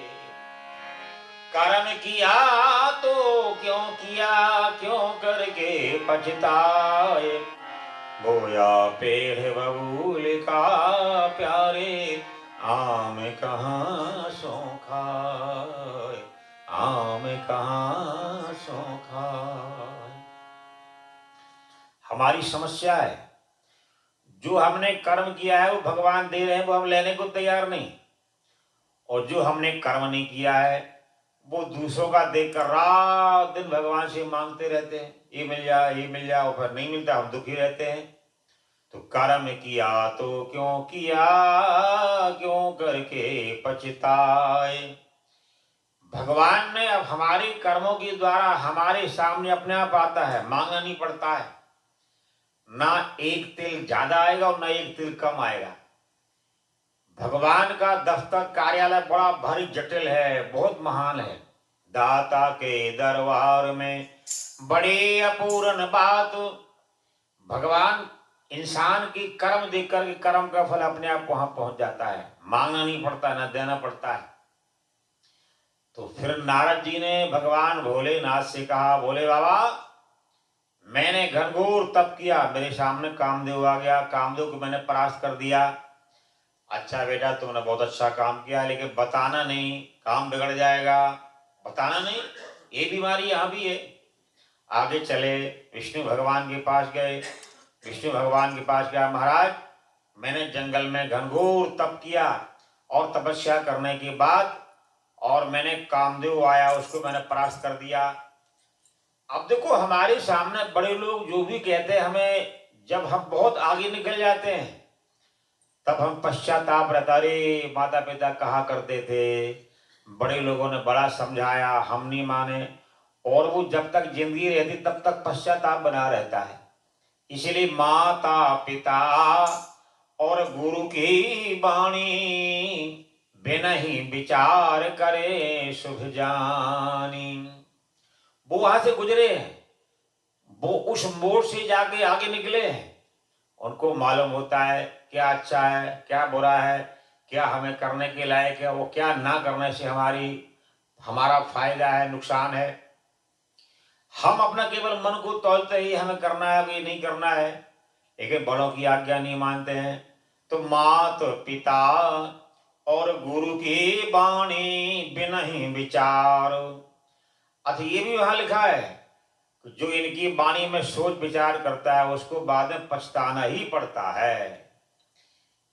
कर्म किया तो क्यों किया, क्यों करके पछताए, बोया पेड़ बबूल का प्यारे, आम कहाँ सो खाए, आम कहाँ सो खाए। हमारी समस्या है, जो हमने कर्म किया है वो भगवान दे रहे हैं, वो हम लेने को तैयार नहीं। और जो हमने कर्म नहीं किया है वो दूसरों का देखकर रात दिन भगवान से मांगते रहते हैं, ये मिल जाए ये मिल जाए, और फिर नहीं मिलता, हम दुखी रहते हैं। तो कर्म किया तो क्यों किया, क्यों करके पछताए। भगवान ने अब हमारे कर्मों के द्वारा हमारे सामने अपने आप आता है, मांगना नहीं पड़ता है। ना एक तिल ज्यादा आएगा और ना एक तिल कम आएगा। भगवान का दफ्तर कार्यालय बड़ा भारी जटिल है, बहुत महान है। दाता के दरबार में बड़े अपूर्ण बात। भगवान इंसान की कर्म देख करके कर्म का फल अपने आप वहां पहुंच जाता है, मांगना नहीं पड़ता, ना देना पड़ता है। तो फिर नारद जी ने भगवान भोलेनाथ से कहा, भोले बाबा मैंने घनघोर तप किया, मेरे सामने कामदेव आ गया, कामदेव को मैंने परास्त कर दिया। अच्छा बेटा तुमने बहुत अच्छा काम किया, लेकिन बताना नहीं, काम बिगड़ जाएगा, बताना नहीं, ये बीमारी यहाँ भी है। आगे चले, विष्णु भगवान के पास गए। विष्णु भगवान के पास गया, महाराज मैंने जंगल में घनघोर तप किया और तपस्या करने के बाद और मैंने कामदेव आया, उसको मैंने परास्त कर दिया। अब देखो हमारे सामने बड़े लोग जो भी कहते हैं हमें, जब हम बहुत आगे निकल जाते हैं तब हम पश्चाताप रहता, अरे माता पिता कहा करते थे, बड़े लोगों ने बड़ा समझाया, हम नहीं माने। और वो जब तक जिंदगी रहती तब तक पश्चाताप बना रहता है। इसलिए माता पिता और गुरु की वाणी बिना ही विचार करे शुभ जानी। वो वहां से गुजरे हैं, वो उस मोड़ से जाके आगे निकले हैं, उनको मालूम होता है क्या अच्छा है क्या बुरा है, क्या हमें करने के लायक है, वो क्या ना करने से हमारा फायदा है नुकसान है। हम अपना केवल मन को तौलते ही हमें करना है, ये नहीं करना है, लेकिन बड़ों की आज्ञा नहीं मानते हैं। तो मात पिता और गुरु की वाणी बिना ही विचार। अच्छा ये भी वहां लिखा है, जो इनकी वाणी में सोच विचार करता है उसको बाद में पछताना ही पड़ता है।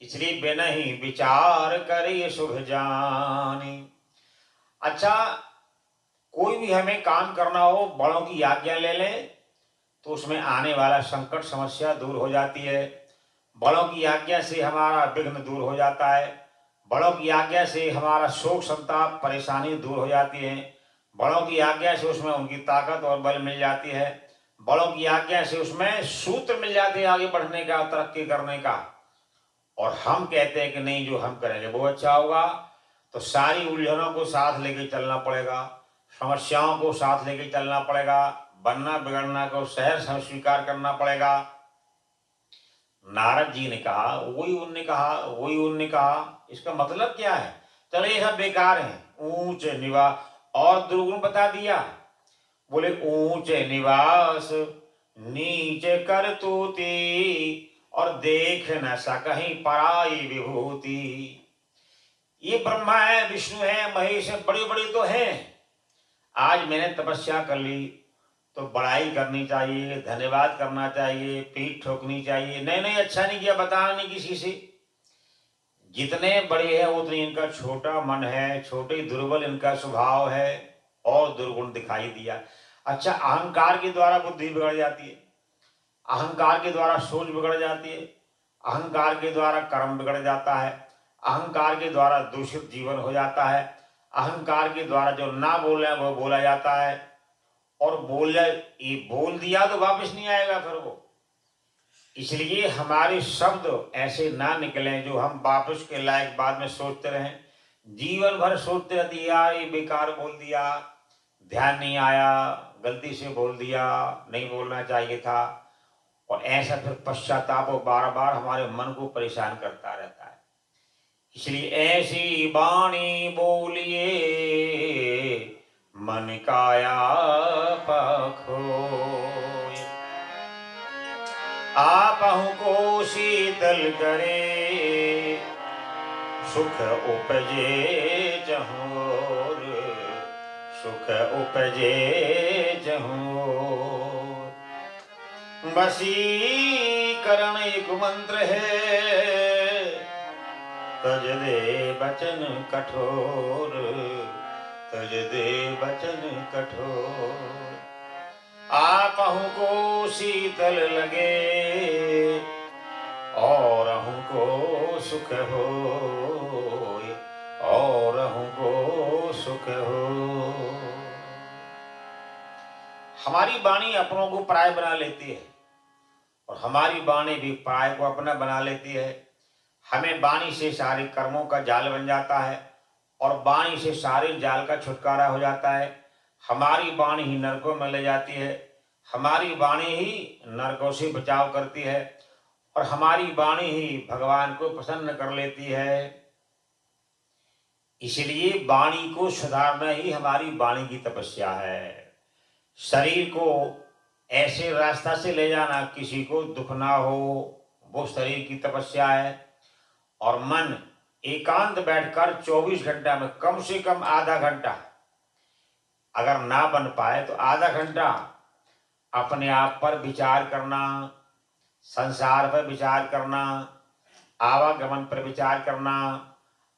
इसलिए बिना ही विचार करे शुभ जानी। अच्छा कोई भी हमें काम करना हो, बड़ों की आज्ञा ले लें तो उसमें आने वाला संकट समस्या दूर हो जाती है। बड़ों की आज्ञा से हमारा विघ्न दूर हो जाता है। बड़ों की आज्ञा से हमारा शोक संताप परेशानी दूर हो जाती है। बड़ों की आज्ञा से उसमें उनकी ताकत और बल मिल जाती है। बड़ों की आज्ञा से उसमें सूत्र मिल जाते हैं आगे बढ़ने का, तरक्की करने का। और हम कहते हैं कि नहीं जो हम करेंगे वो अच्छा होगा, तो सारी उलझनों को साथ लेके चलना पड़ेगा, समस्याओं को साथ लेके चलना पड़ेगा, बनना बिगड़ना को सहर स्वीकार करना पड़ेगा। नारद जी ने कहा, वही उनने कहा, इसका मतलब क्या है? चलो ये सब बेकार है, ऊंच निवास और दुर्गुण बता दिया। बोले ऊंच निवास नीच करतूती और देख न सकहीं पराई विभूति। ये ब्रह्मा है, विष्णु है, महेश है, बड़े बड़े तो हैं। आज मैंने तपस्या कर ली तो बड़ाई करनी चाहिए, धन्यवाद करना चाहिए, पीठ ठोकनी चाहिए, नहीं नहीं अच्छा नहीं किया बताना नहीं किसी से। जितने बड़े हैं उतनी इनका छोटा मन है, छोटे दुर्बल इनका स्वभाव है और दुर्गुण दिखाई दिया। अच्छा अहंकार के द्वारा बुद्धि बिगड़ जाती है, अहंकार के द्वारा सोच बिगड़ जाती है, अहंकार के द्वारा कर्म बिगड़ जाता है, अहंकार के द्वारा दूषित जीवन हो जाता है, अहंकार के द्वारा जो ना बोले वो बोला जाता है, और बोल दिया तो वापस नहीं आएगा फिर वो। इसलिए हमारे शब्द ऐसे ना निकलें जो हम वापस के लायक बाद में सोचते रहें। जीवन भर सोचते रहते यार ये बेकार बोल दिया, ध्यान नहीं आया, गलती से बोल दिया, नहीं बोलना चाहिए था, और ऐसा फिर पश्चाताप बार बार हमारे मन को परेशान करता रहता है। इसलिए ऐसी वाणी बोलिए मन काया पखोय, आपहु को शीतल करे सुख उपजे जहोर, सुख उपजे जहोर। वशीकरण एक मंत्र है, तज दे बचन कठोर, तज दे बचन कठोर। आपहु को शीतल लगे, और अहूँ को सुख होय, और अहूँ को सुख हो। हमारी वाणी अपनों को पराय बना लेती है और हमारी वाणी भी पराय को अपना बना लेती है। हमें वाणी से सारे कर्मों का जाल बन जाता है और वाणी से सारे जाल का छुटकारा हो जाता है। हमारी वाणी ही नरकों में ले जाती है, हमारी वाणी ही नरकों से बचाव करती है और हमारी वाणी ही भगवान को प्रसन्न कर लेती है। इसलिए वाणी को सुधारना ही हमारी वाणी की तपस्या है। शरीर को ऐसे रास्ता से ले जाना किसी को दुख ना हो, वो शरीर की तपस्या है। और मन एकांत बैठकर 24 घंटा में कम से कम आधा घंटा, अगर ना बन पाए तो आधा घंटा अपने आप पर विचार करना, संसार पर विचार करना, आवागमन पर विचार करना,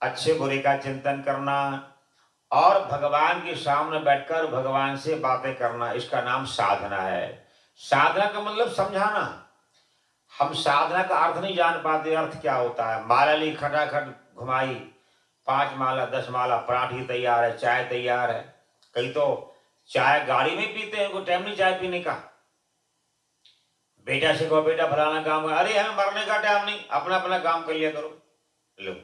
अच्छे बुरे का चिंतन करना और भगवान के सामने बैठकर भगवान से बातें करना, इसका नाम साधना है। साधना का मतलब समझाना। हम साधना का अर्थ नहीं जान पाते, अर्थ क्या होता है। माला ली, खटाखट घुमाई, 5 माला 10 माला, पराठी तैयार है, चाय तैयार है। कई तो चाय गाड़ी में पीते हैं, कोई टाइम नहीं चाय पीने का। बेटा से कहो बेटा फलाना काम है, अरे हमें मरने का टाइम नहीं, अपना अपना काम कर लिया करो। लो,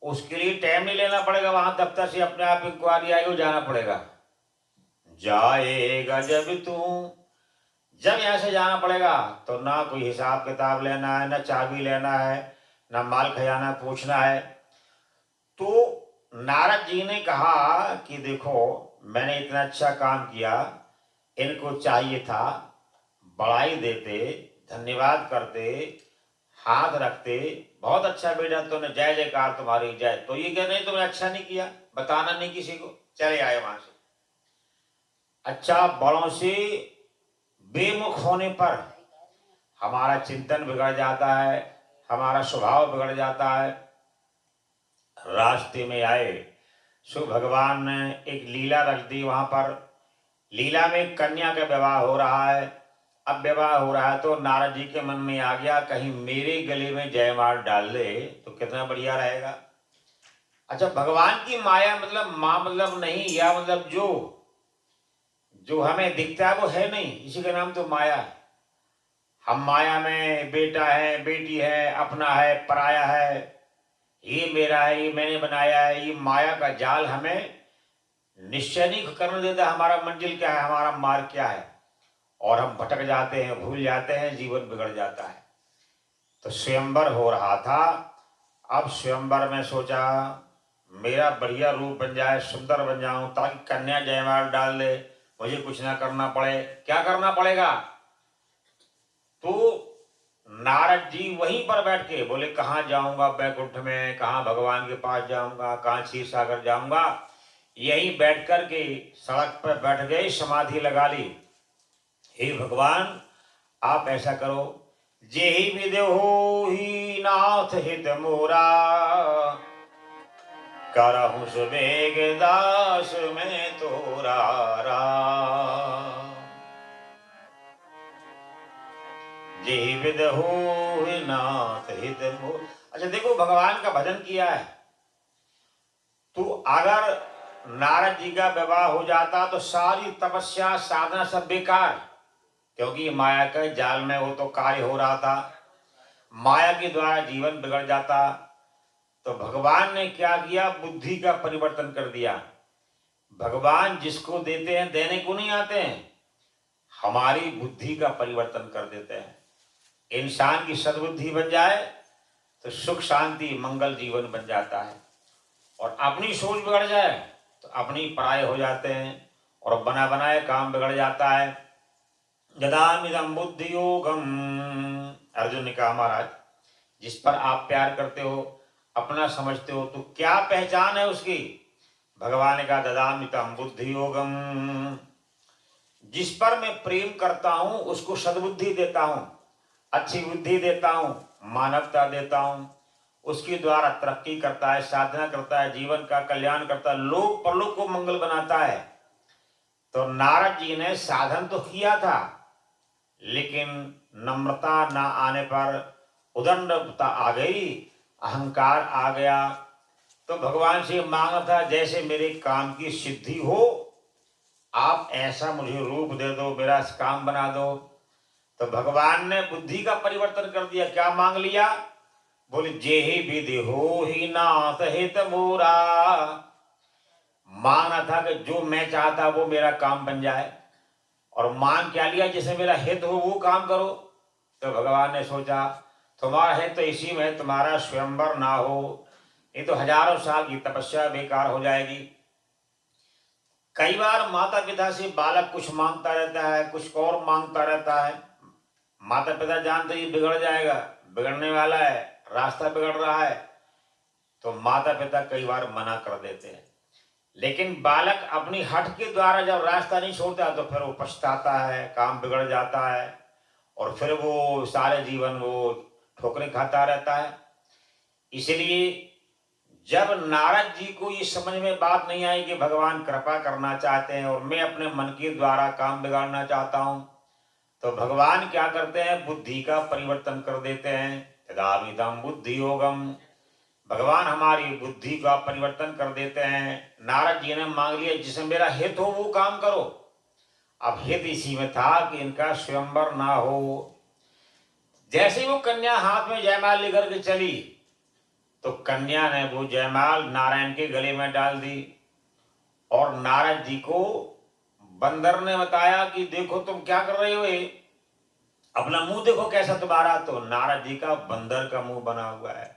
उसके लिए टाइम नहीं लेना पड़ेगा, वहां दफ्तर से अपने आप इंक्वायरी आएगी, जाना पड़ेगा। जाएगा जब तू, जब यहां से जाना पड़ेगा तो ना कोई हिसाब किताब लेना है, ना चाबी लेना है, ना माल खजाना पूछना है। तो नारद जी ने कहा कि देखो मैंने इतना अच्छा काम किया, इनको चाहिए था बड़ाई देते, धन्यवाद करते, हाथ रखते, बहुत अच्छा बेटा तूने, जय जयकार तुम्हारी जय। तो ये कह रहे तुमने अच्छा नहीं किया, बताना नहीं किसी को, चले आए वहां से। अच्छा, बड़ों से बेमुख होने पर हमारा चिंतन बिगड़ जाता है, हमारा स्वभाव बिगड़ जाता है। रास्ते में आए सो भगवान ने एक लीला रख दी वहां पर। लीला में कन्या का विवाह हो रहा है। अब विवाह हो रहा है तो नारद जी के मन में आ गया कहीं मेरे गले में जयमाल डाल दे तो कितना बढ़िया रहेगा। अच्छा, भगवान की माया मतलब माँ मतलब नहीं, या मतलब जो हमें दिखता है वो है नहीं, इसी का नाम तो माया है। हम माया में बेटा है, बेटी है, अपना है, पराया है, ये मेरा है, ये मैंने बनाया है, ये माया का जाल हमें निश्चय नहीं करने देता हमारा मंजिल क्या है, हमारा मार्ग क्या है, और हम भटक जाते हैं, भूल जाते हैं, जीवन बिगड़ जाता है। तो स्वयंवर हो रहा था। अब स्वयंवर में सोचा मेरा बढ़िया रूप बन जाए, सुंदर बन जाऊं, ताकि कन्या जयमाल डाल दे, मुझे कुछ ना करना पड़े। क्या करना पड़ेगा? तो नारद जी वहीं पर बैठ के बोले कहाँ जाऊंगा बैकुंठ में, कहाँ भगवान के पास जाऊंगा, कहाँ क्षीर सागर जाऊंगा। यहीं बैठ कर के सड़क पर बैठ गए, समाधि लगा ली। हे भगवान आप ऐसा करो, जे ही विदे हो ही नाथ हित मोरा, करहु सुबेग दास में तोरा राम। जे ही विद हो ही नाथ हित मोरा। अच्छा देखो, भगवान का भजन किया है तो अगर नारद जी का विवाह हो जाता तो सारी तपस्या साधना सब बेकार, क्योंकि माया के जाल में वो तो कार्य हो रहा था, माया के द्वारा जीवन बिगड़ जाता। तो भगवान ने क्या किया, बुद्धि का परिवर्तन कर दिया। भगवान जिसको देते हैं देने को नहीं आते हैं, हमारी बुद्धि का परिवर्तन कर देते हैं। इंसान की सद्बुद्धि बन जाए तो सुख शांति मंगल जीवन बन जाता है, और अपनी सोच बिगड़ जाए तो अपनी पराये हो जाते हैं और बना बनाए काम बिगड़ जाता है। यदामिदं बुद्धि योगम, अर्जुन ने कहा महाराज जिस पर आप प्यार करते हो, अपना समझते हो, तो क्या पहचान है उसकी? भगवान का ददामितं बुद्धि योगम, जिस पर मैं प्रेम करता हूं उसको सद्बुद्धि देता हूं, अच्छी बुद्धि देता हूं, मानवता देता हूं, उसके द्वारा तरक्की करता है, साधना करता है, जीवन का कल्याण करता है, लोक परलोक को मंगल बनाता है। तो नारद जी ने साधन तो किया था, लेकिन नम्रता ना आने पर उदंडता आ गई, अहंकार आ गया। तो भगवान से मांगा था, जैसे मेरे काम की सिद्धि हो, आप ऐसा मुझे रूप दे दो, मेरा काम बना दो। तो भगवान ने बुद्धि का परिवर्तन कर दिया। क्या मांग लिया? बोले, जेहि विधि हो ही नाथ हित मोरा। मांगना था कि जो मैं चाहता वो मेरा काम बन जाए, और मान क्या लिया, जिसे मेरा हित हो वो काम करो। तो भगवान ने सोचा, तुम्हारा हित तो इसी में है, तुम्हारा स्वयंवर ना हो, ये तो हजारों साल की तपस्या बेकार हो जाएगी। कई बार माता पिता से बालक कुछ मांगता रहता है, कुछ और मांगता रहता है। माता पिता जानते ही बिगड़ जाएगा, बिगड़ने वाला है, रास्ता बिगड़ रहा है, तो माता पिता कई बार मना कर देते हैं। लेकिन बालक अपनी हठ के द्वारा जब रास्ता नहीं छोड़ता तो फिर वो पछताता है, काम बिगड़ जाता है, और फिर वो सारे जीवन वो ठोकरें खाता रहता है। इसलिए जब नारद जी को ये समझ में बात नहीं आई कि भगवान कृपा करना चाहते हैं और मैं अपने मन के द्वारा काम बिगाड़ना चाहता हूं, तो भगवान क्या करते हैं, बुद्धि का परिवर्तन कर देते हैं। तदाविदम बुद्धि योगम, भगवान हमारी बुद्धि का परिवर्तन कर देते हैं। नारद जी ने मांग लिया, जिसमें मेरा हित हो वो काम करो। अब हित इसी में था कि इनका स्वयंवर ना हो। जैसे वो कन्या हाथ में जयमाल लेकर के चली, तो कन्या ने वो जयमाल नारायण के गले में डाल दी, और नारद जी को बंदर ने बताया कि देखो तुम क्या कर रहे हो, ये अपना मुंह देखो कैसा तुम्हारा। तो नारद जी का बंदर का मुंह बना हुआ है।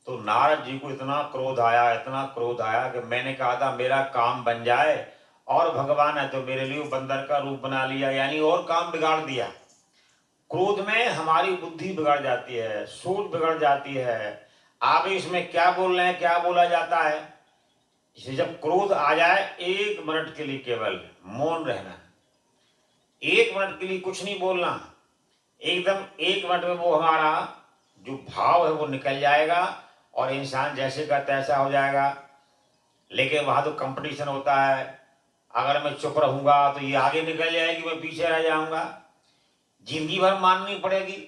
तो नारद जी को इतना क्रोध आया, इतना क्रोध आया कि मैंने कहा था मेरा काम बन जाए, और भगवान है तो मेरे लिए बंदर का रूप बना लिया, यानी और काम बिगाड़ दिया। क्रोध में हमारी बुद्धि बिगड़ जाती है, सोच बिगड़ जाती है। आप इसमें क्या बोल रहे हैं, क्या बोला जाता है। इसे जब क्रोध आ जाए, 1 मिनट के लिए केवल मौन रहना, 1 मिनट के लिए कुछ नहीं बोलना, एकदम 1 मिनट में वो हमारा जो भाव है वो निकल जाएगा, और इंसान जैसे का तैसा हो जाएगा। लेकिन वहां तो कंपटीशन होता है, अगर मैं चुप रहूंगा तो ये आगे निकल जाएगी, मैं पीछे रह जाऊंगा, जिंदगी भर माननी पड़ेगी,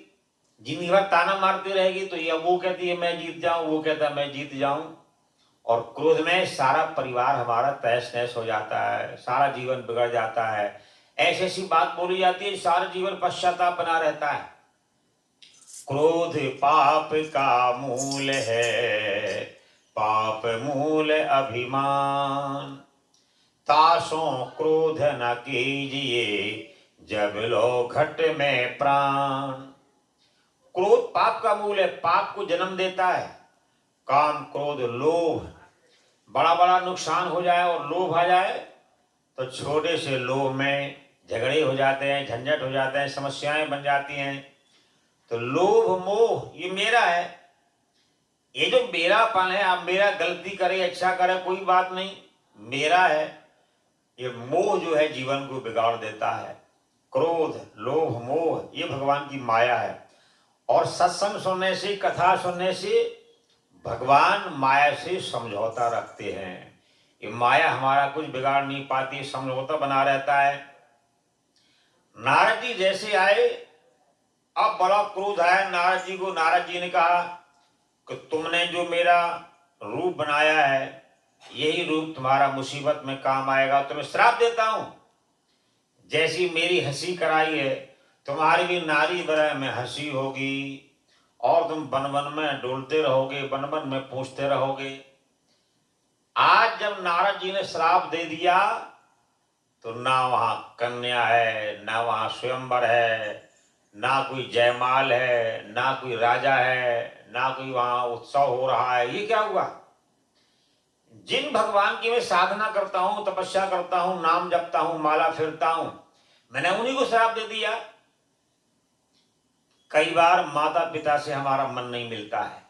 जिंदगी भर ताना मारती रहेगी। तो ये वो कहती है मैं जीत जाऊं, वो कहता है मैं जीत जाऊं, और क्रोध में सारा परिवार हमारा तहस नहस हो जाता है, सारा जीवन बिगड़ जाता है। ऐसी ऐसी बात बोली जाती है, सारा जीवन पश्चाताप बना रहता है। क्रोध पाप का मूल है, पाप मूल अभिमान, तासों क्रोध न कीजिए, जब लो घट में प्राण। क्रोध पाप का मूल है, पाप को जन्म देता है। काम क्रोध लोभ, बड़ा बड़ा नुकसान हो जाए और लोभ आ जाए, तो छोटे से लोभ में झगड़े हो जाते हैं, झंझट हो जाते हैं, समस्याएं बन जाती हैं। तो लोभ मोह ये मेरा है, ये जो मेरापन है, आप मेरा गलती करे अच्छा करे कोई बात नहीं, मेरा है, ये मोह जो है जीवन को बिगाड़ देता है। क्रोध लोभ मोह ये भगवान की माया है। और सत्संग सुनने से, कथा सुनने से भगवान माया से समझौता रखते हैं। ये माया हमारा कुछ बिगाड़ नहीं पाती, समझौता बना रहता है। नारद जी जैसे आए, अब बड़ा क्रोध आया नारद जी को। नारद जी ने कहा कि तुमने जो मेरा रूप बनाया है, यही रूप तुम्हारा मुसीबत में काम आएगा। तुम्हें श्राप देता हूं, जैसी मेरी हंसी कराई है, तुम्हारी भी नारी बरह में हंसी होगी, और तुम बन बन में डोलते रहोगे, बन बन में पूछते रहोगे। आज जब नारद जी ने श्राप दे दिया, तो ना वहां कन्या है, ना वहां स्वयंवर है, ना कोई जयमाल है, ना कोई राजा है, ना कोई वहां उत्सव हो रहा है। ये क्या हुआ? जिन भगवान की मैं साधना करता हूं, तपस्या करता हूं, नाम जपता हूं, माला फिरता हूं, मैंने उन्हीं को श्राप दे दिया। कई बार माता पिता से हमारा मन नहीं मिलता है,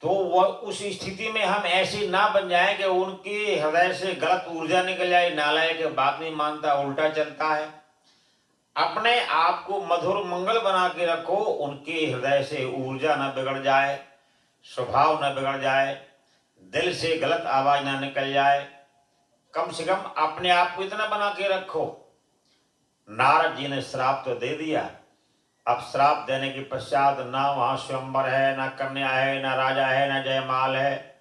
तो वह उस स्थिति में हम ऐसे ना बन जाएं कि उनके हृदय से गलत ऊर्जा निकल जाए, नालायक बात नहीं मानता, उल्टा चलता है। अपने आप को मधुर मंगल बना के रखो, उनके हृदय से ऊर्जा न बिगड़ जाए, स्वभाव न बिगड़ जाए, दिल से गलत आवाज ना निकल जाए। कम से कम अपने आप को इतना बना के रखो। नारद जी ने श्राप तो दे दिया, अब श्राप देने के पश्चात ना वहां स्वयंवर है, ना कन्या है, ना राजा है, ना जयमाल है।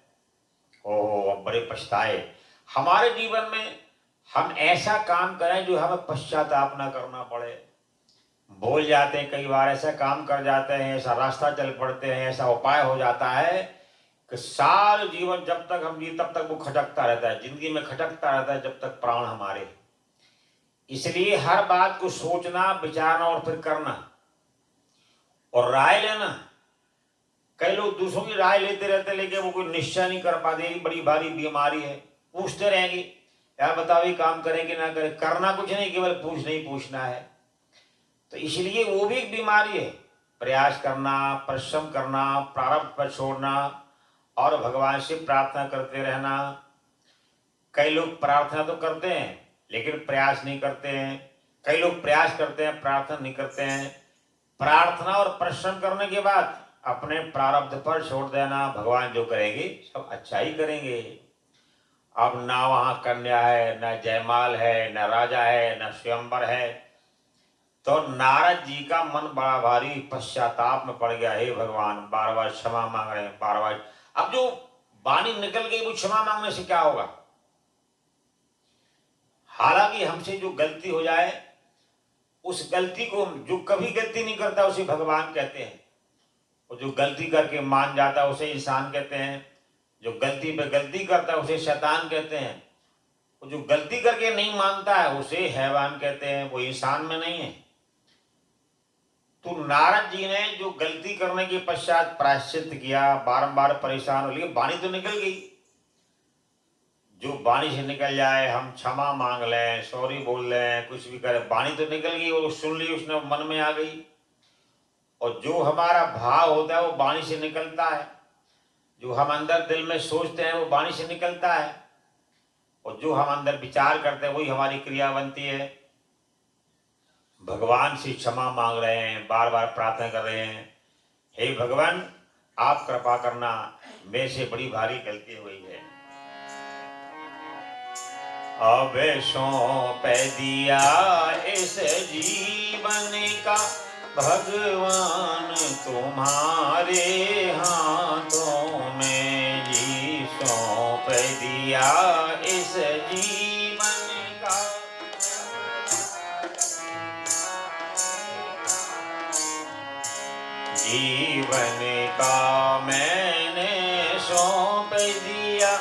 ओहो, अब बड़े पछताए। हमारे जीवन में हम ऐसा काम करें जो हमें पश्चाताप ना करना पड़े। भूल जाते हैं, कई बार ऐसा काम कर जाते हैं, ऐसा रास्ता चल पड़ते हैं, ऐसा उपाय हो जाता है कि साल जीवन जब तक हम जी तब तक वो खटकता रहता है, जिंदगी में खटकता रहता है जब तक प्राण हमारे। इसलिए हर बात को सोचना, विचारना और फिर करना और राय लेना। कई लोग दूसरों की राय लेते रहते लेकिन वो कोई निश्चय नहीं कर पाते, बड़ी भारी बीमारी है। पूछते रहेंगे, यार बताओ ये काम करें कि ना करें, करना कुछ नहीं, केवल पूछना ही पूछना है। तो इसलिए वो भी एक बीमारी है। प्रयास करना, परिश्रम करना, प्रारब्ध पर छोड़ना और भगवान से प्रार्थना करते रहना। कई लोग प्रार्थना तो करते हैं लेकिन प्रयास नहीं करते हैं, कई लोग प्रयास करते हैं प्रार्थना नहीं करते हैं। प्रार्थना और परिश्रम करने के बाद अपने प्रारब्ध पर छोड़ देना, भगवान जो करेंगे सब अच्छा ही करेंगे। अब ना वहां कन्या है, ना जयमाल है, ना राजा है, ना स्वयंवर है। तो नारद जी का मन बड़ा भारी पश्चाताप में पड़ गया। हे भगवान, बार बार क्षमा मांग रहे हैं, बार बार। अब जो वाणी निकल गई वो क्षमा मांगने से क्या होगा? हालांकि हमसे जो गलती हो जाए, उस गलती को, जो कभी गलती नहीं करता उसे भगवान कहते हैं, और जो गलती करके मान जाता है उसे इंसान कहते हैं, जो गलती पे गलती करता है उसे शैतान कहते हैं, और जो गलती करके नहीं मानता है उसे हैवान कहते हैं, वो इंसान में नहीं है। तो नारद जी ने जो गलती करने के पश्चात प्रायश्चित किया, बारंबार परेशान हो, लेकिन वाणी तो निकल गई। जो वाणी से निकल जाए, हम क्षमा मांग लें, सॉरी बोल लें, कुछ भी करें, वाणी तो निकल गई, वो सुन ली, उसने मन में आ गई। और जो हमारा भाव होता है वो वाणी से निकलता है, जो हम अंदर दिल में सोचते हैं वो वाणी से निकलता है, और जो हम अंदर विचार करते हैं वही हमारी क्रिया बनती है। भगवान से क्षमा मांग रहे हैं, बार बार प्रार्थना कर रहे हैं, हे भगवान आप कृपा करना, मेरे से बड़ी भारी गलती हुई है। अब सौंप दिया इस जीवन का भगवान तुम्हारे हाथों में जी, सौंप दिया इस जीवन का। जीवन का मैंने सौंप दिया,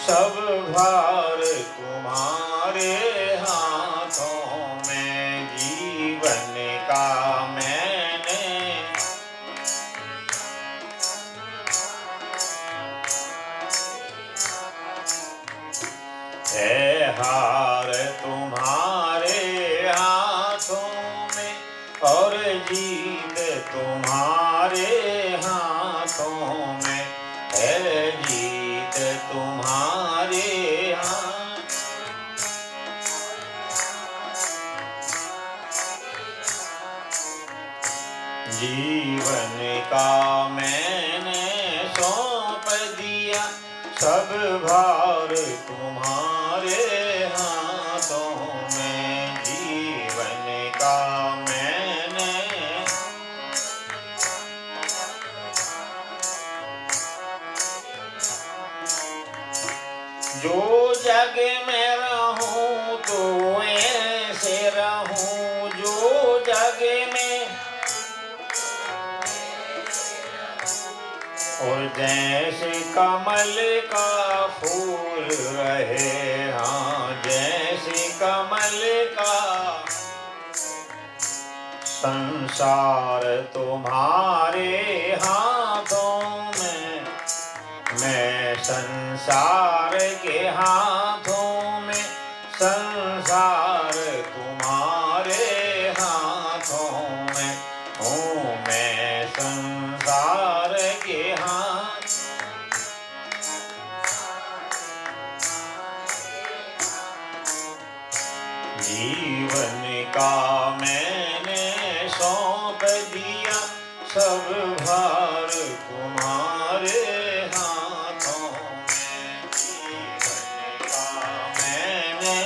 सब भार तुम्हारे हाथों में। जीवन का मैंने है हार तुम्हारे हाथों में, और जीत तुम्हारे हाथों में है, जीत तुम्हारे हाथ। जीवन का मैंने सौंप दिया, सब भार तुम्हारे हाथों में। जीवन का मैंने जो जग में रहूं तो ऐसे रहूं, जो जग में, और जैसे कमल का फूल रहे, हाँ जैसे कमल का संसार तुम्हारे हाथों में। मैं संसार के हाथों में, संसार तुम्हारे हाथों में हूँ मैं, संसार के हाथ। जीवन का मैं सौंप दिया सब भार तुम्हारे हाथों में। जीवन का मैंने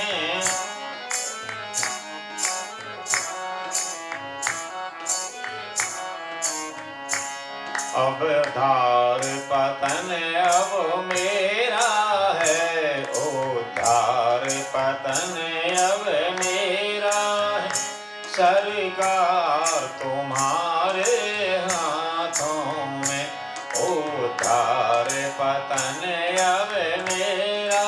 अब धार पतन अब मेरा है, उद्धार पतन अब मेरा है। सरकार तुम्हारे हाथों में, उद्धार पतन अब मेरा।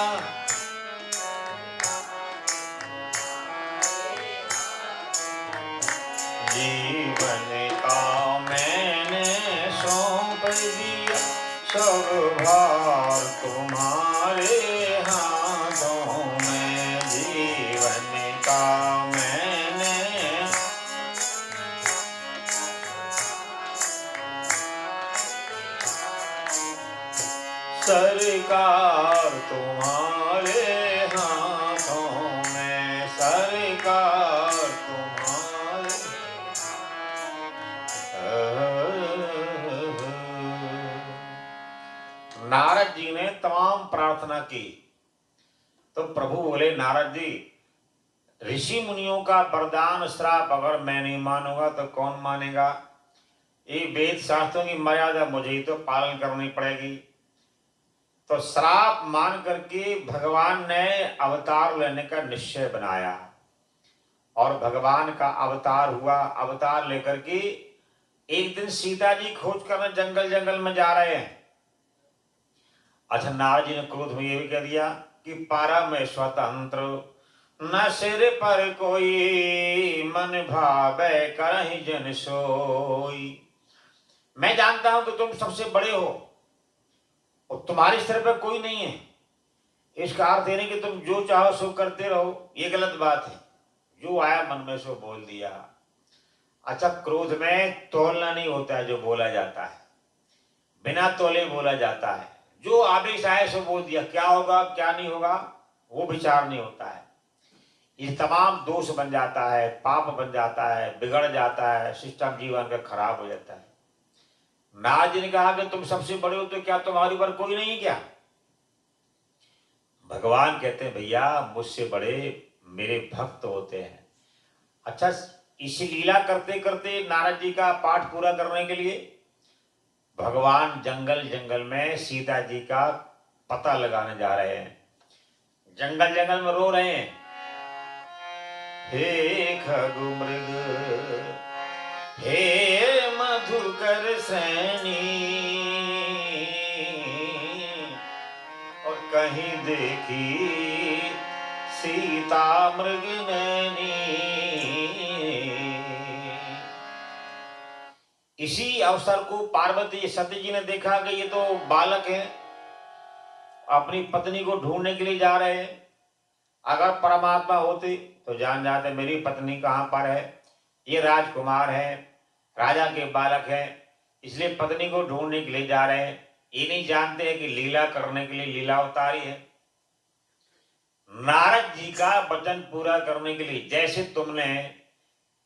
जीवन का मैंने सौंप दिया सब भार तुम्हारे हाथों में। जीवन का मैंने सरकार तुम्हारे हाथों में, सरकार तुम्हारे। नारद जी ने तमाम प्रार्थना की तो प्रभु बोले, नारद जी, ऋषि मुनियों का वरदान श्राप अगर मैं नहीं मानूंगा तो कौन मानेगा? ये वेद शास्त्रों की मर्यादा मुझे ही तो पालन करनी पड़ेगी। तो श्राप मान करके भगवान ने अवतार लेने का निश्चय बनाया और भगवान का अवतार हुआ। अवतार लेकर के एक दिन सीता जी खोज करने जंगल जंगल में जा रहे हैं। अच्छा, नारद जी ने क्रोध में ये भी कह दिया कि पारा में स्वतंत्र न सिर पर कोई, मन भावे करहि जन सोई। मैं जानता हूं कि तुम सबसे बड़े हो और तुम्हारे सिर पर कोई नहीं है। इसका अर्थ ये नहीं कि तुम जो चाहो सो करते रहो, ये गलत बात है। जो आया मन में सो बोल दिया। अच्छा, क्रोध में तोलना नहीं होता है जो बोला जाता है, बिना तोले बोला जाता है। जो आदेश आए सो बोल दिया, क्या होगा क्या नहीं होगा वो विचार नहीं होता है। ये तमाम दोष बन जाता है, पाप बन जाता है, बिगड़ जाता है, सिस्टम जीवन का खराब हो जाता है। नारद जी ने कहा कि तुम सबसे बड़े हो तो क्या तुम्हारे ऊपर कोई नहीं है क्या? भगवान कहते हैं, भैया मुझसे बड़े मेरे भक्त होते हैं। अच्छा, इसी लीला करते करते नारद जी का पाठ पूरा करने के लिए भगवान जंगल जंगल में सीता जी का पता लगाने जा रहे हैं। जंगल जंगल में रो रहे हैं, हे खगु मृग, हे मधुकर सैनी, और कहीं देखी सीता मृग नैनी। इसी अवसर को पार्वती सती जी ने देखा कि ये तो बालक है, अपनी पत्नी को ढूंढने के लिए जा रहे हैं। अगर परमात्मा होते तो जान जाते मेरी पत्नी कहाँ पर है। ये राजकुमार है, राजा के बालक है, इसलिए पत्नी को ढूंढने के लिए जा रहे हैं। ये नहीं जानते हैं कि लीला करने के लिए लीला उतारी है। नारद जी का वचन पूरा करने के लिए, जैसे तुमने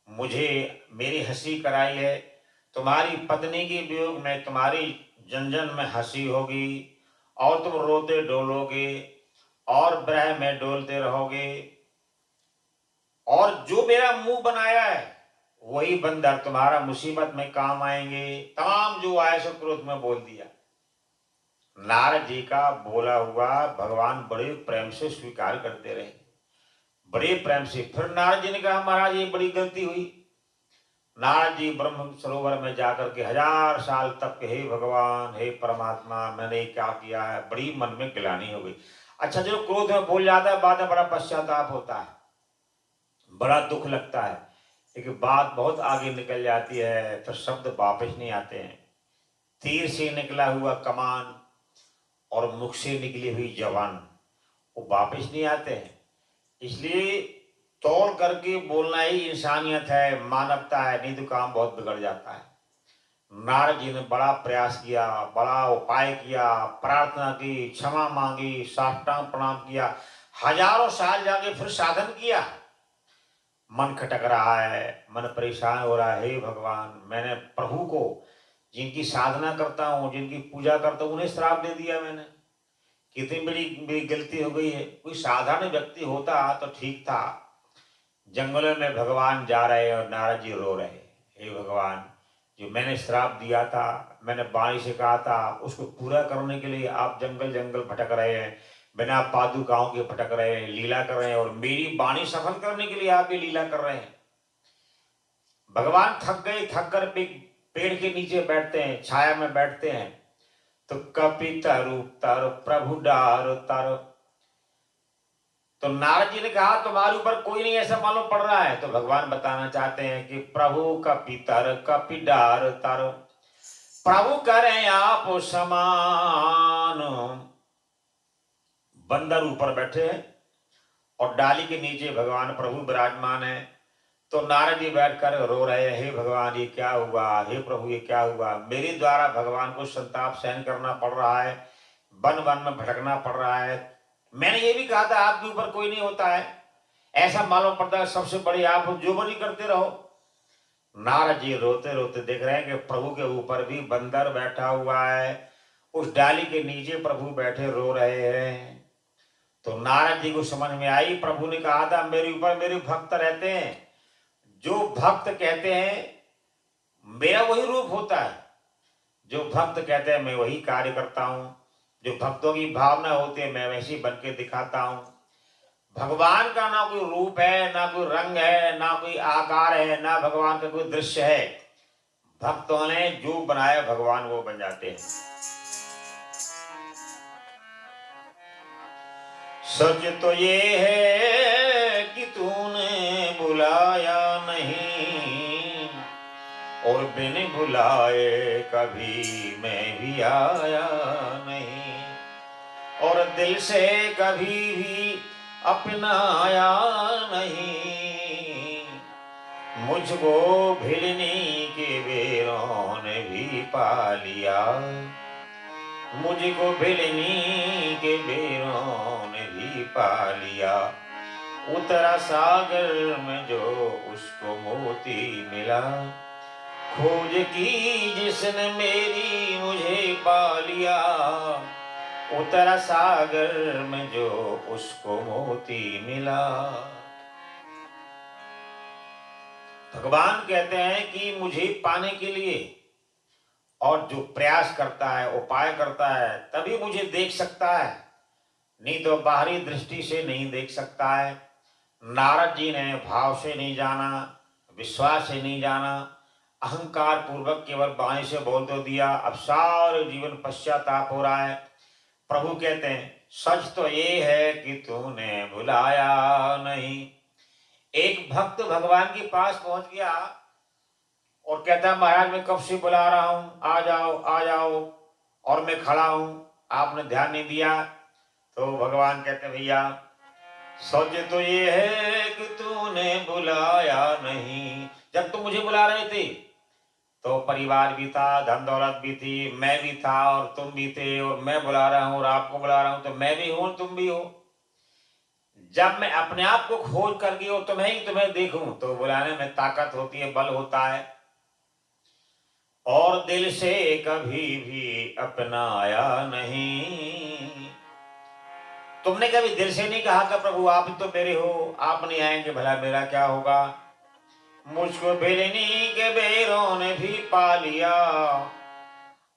मुझे मेरी हंसी कराई है, तुम्हारी पत्नी के वियोग में तुम्हारी जन जन में हंसी होगी और तुम रोते डोलोगे और ब्रह में डोलते रहोगे। और जो मेरा मुंह बनाया है वही बंदर तुम्हारा मुसीबत में काम आएंगे। तमाम जो आए सो क्रोध में बोल दिया। नारद जी का बोला हुआ भगवान बड़े प्रेम से स्वीकार करते रहे, बड़े प्रेम से। फिर नारद जी ने कहा, महाराज ये बड़ी गलती हुई। नारद जी ब्रह्म सरोवर में जाकर के 1000 साल तक, हे भगवान, हे परमात्मा, मैंने क्या किया है, बड़ी मन में गिलानी हो गई। अच्छा, जो क्रोध में बोल जाता है बाद में बड़ा पश्चाताप होता है, बड़ा दुख लगता है, लेकिन बात बहुत आगे निकल जाती है, फिर शब्द वापस नहीं आते हैं। तीर से निकला हुआ कमान और मुख से निकली हुई जवान वो वापस नहीं आते हैं। इसलिए तोड़ करके बोलना ही इंसानियत है, मानवता है, नहीं तो काम बहुत बिगड़ जाता है। नारद जी ने बड़ा प्रयास किया, बड़ा उपाय किया, प्रार्थना की, क्षमा मांगी, साष्टांग प्रणाम किया, हजारों साल जाके फिर साधन किया। मन खटक रहा है, मन परेशान हो रहा है, हे भगवान मैंने प्रभु को जिनकी साधना करता हूँ, जिनकी पूजा करता हूँ, उन्हें श्राप दे दिया मैंने, कितनी बड़ी मेरी गलती हो गई है। कोई साधारण व्यक्ति होता तो ठीक था। जंगलों में भगवान जा रहे और नारद जी रो रहे, हे भगवान जो मैंने श्राप दिया था, मैंने वाणी से कहा था, उसको पूरा करने के लिए आप जंगल जंगल भटक रहे हैं, बिना पादुकाओं के भटक रहे हैं, लीला कर रहे हैं, और मेरी वाणी सफल करने के लिए आप ये लीला कर रहे हैं। भगवान थक गए, थक कर पेड़ के नीचे बैठते हैं, छाया में बैठते हैं, तो कपि तरु तर प्रभु डार तर। तो नारद जी ने कहा तुम्हारे ऊपर कोई नहीं ऐसा मालूम पड़ रहा है। तो भगवान बताना चाहते हैं कि प्रभु कपि तर कपि डार तर, प्रभु करें आप समान। बंदर ऊपर बैठे हैं और डाली के नीचे भगवान प्रभु विराजमान है। तो नारद जी बैठकर रो रहे हैं, हे भगवान ये क्या हुआ, हे प्रभु ये क्या हुआ, मेरे द्वारा भगवान को संताप सहन करना पड़ रहा है, वन वन में भटकना पड़ रहा है। मैंने ये भी कहा था आपके ऊपर कोई नहीं होता है, ऐसा मालूम पड़ता है सबसे बड़ी आप जो मर्जी करते रहो। नारद जी रोते रोते देख रहे हैं कि प्रभु के ऊपर भी बंदर बैठा हुआ है, उस डाली के नीचे प्रभु बैठे रो रहे हैं। तो नारद जी को समझ में आई, प्रभु ने कहा था मेरे ऊपर मेरे भक्त रहते हैं, जो भक्त कहते हैं मेरा वही रूप होता है, जो भक्त कहते हैं मैं वही कार्य करता हूं, जो भक्तों की भावना होती है मैं वैसे बन के दिखाता हूं। भगवान का ना कोई रूप है, ना कोई रंग है, ना कोई आकार है, ना भगवान का कोई दृश्य है। भक्तों ने जो बनाया भगवान वो बन जाते हैं। सच तो ये है कि तूने बुलाया नहीं, और बिन बुलाए कभी मैं भी आया नहीं, और दिल से कभी भी अपनाया नहीं, मुझको भिड़नी के बेरों ने भी पा लिया, मुझको भिड़नी के बेरों ने भी पा लिया। उतरा सागर में जो उसको मोती मिला, खोज की जिसने मेरी मुझे पा लिया, उतरा सागर में जो उसको मोती मिला। भगवान कहते हैं कि मुझे पाने के लिए और जो प्रयास करता है, उपाय करता है, तभी मुझे देख सकता है, नहीं तो बाहरी दृष्टि से नहीं देख सकता है। नारद जी ने भाव से नहीं जाना, विश्वास से नहीं जाना, अहंकार पूर्वक केवल वाणी से बोल तो दिया, अब सारे जीवन पश्चाताप हो रहा है। प्रभु कहते हैं सच तो ये है कि तूने बुलाया नहीं। एक भक्त भगवान के पास पहुंच गया और कहता महाराज मैं कब से बुला रहा हूं, आ जाओ आ जाओ, और मैं खड़ा हूं, आपने ध्यान नहीं दिया। तो भगवान कहते भैया सच तो ये है कि तूने बुलाया नहीं। जब तुम मुझे बुला रहे थे तो परिवार भी था, धन दौलत भी थी, मैं भी था और तुम भी थे, और मैं बुला रहा हूं और आपको बुला रहा हूं, तो मैं भी हूं तुम भी हो। जब मैं अपने आप को खोज कर गई और तुम्हें देखूं तो बुलाने में ताकत होती है, बल होता है। और दिल से कभी भी अपनाया नहीं। तुमने कभी दिल से नहीं कहा कि प्रभु आप तो मेरे हो, आप नहीं आएंगे भला मेरा क्या होगा। मुझको भिलनी के बेरों ने भी पा लिया।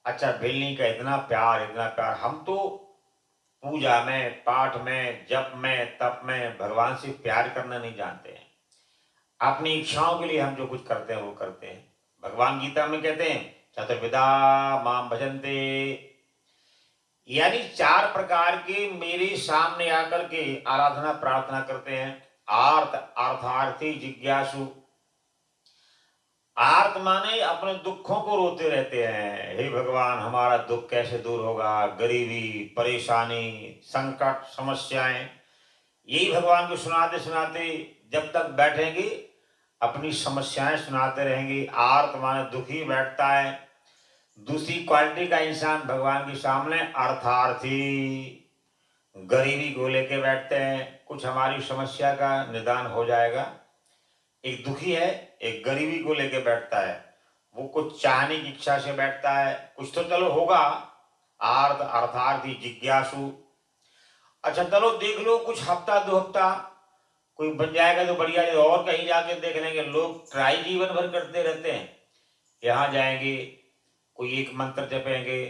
अच्छा भिलनी का इतना प्यार, इतना प्यार। हम तो पूजा में, पाठ में, जप में, तप में भगवान से प्यार करना नहीं जानते हैं। अपनी इच्छाओं के लिए हम जो कुछ करते हैं वो करते हैं। भगवान गीता में कहते हैं चतुर्विधा माम भजन्ते, यानी 4 प्रकार के मेरे सामने आकर के आराधना प्रार्थना करते हैं। आर्त, अर्थार्थी, जिज्ञासु। आर्त माने अपने दुखों को रोते रहते हैं, हे भगवान हमारा दुख कैसे दूर होगा, गरीबी, परेशानी, संकट, समस्याएं, यही भगवान को सुनाते सुनाते जब तक बैठेंगे अपनी समस्याएं सुनाते रहेंगे। आर्त माने दुखी बैठता है। दूसरी क्वालिटी का इंसान भगवान के सामने अर्थार्थी, गरीबी को लेके बैठते हैं, कुछ हमारी समस्या का निदान हो जाएगा। एक दुखी है, एक गरीबी को लेके बैठता है, वो कुछ चाहने की इच्छा से बैठता है, कुछ तो चलो होगा, आर्थ अर्थार्थी जिज्ञासु। अच्छा चलो देख लो, कुछ हफ्ता 2 हफ्ता कोई बन जाएगा तो बढ़िया है, और कहीं जाके देख लेंगे। लोग ट्राई जीवन भर करते रहते हैं, यहाँ जाएंगे, कोई एक मंत्र जपेंगे,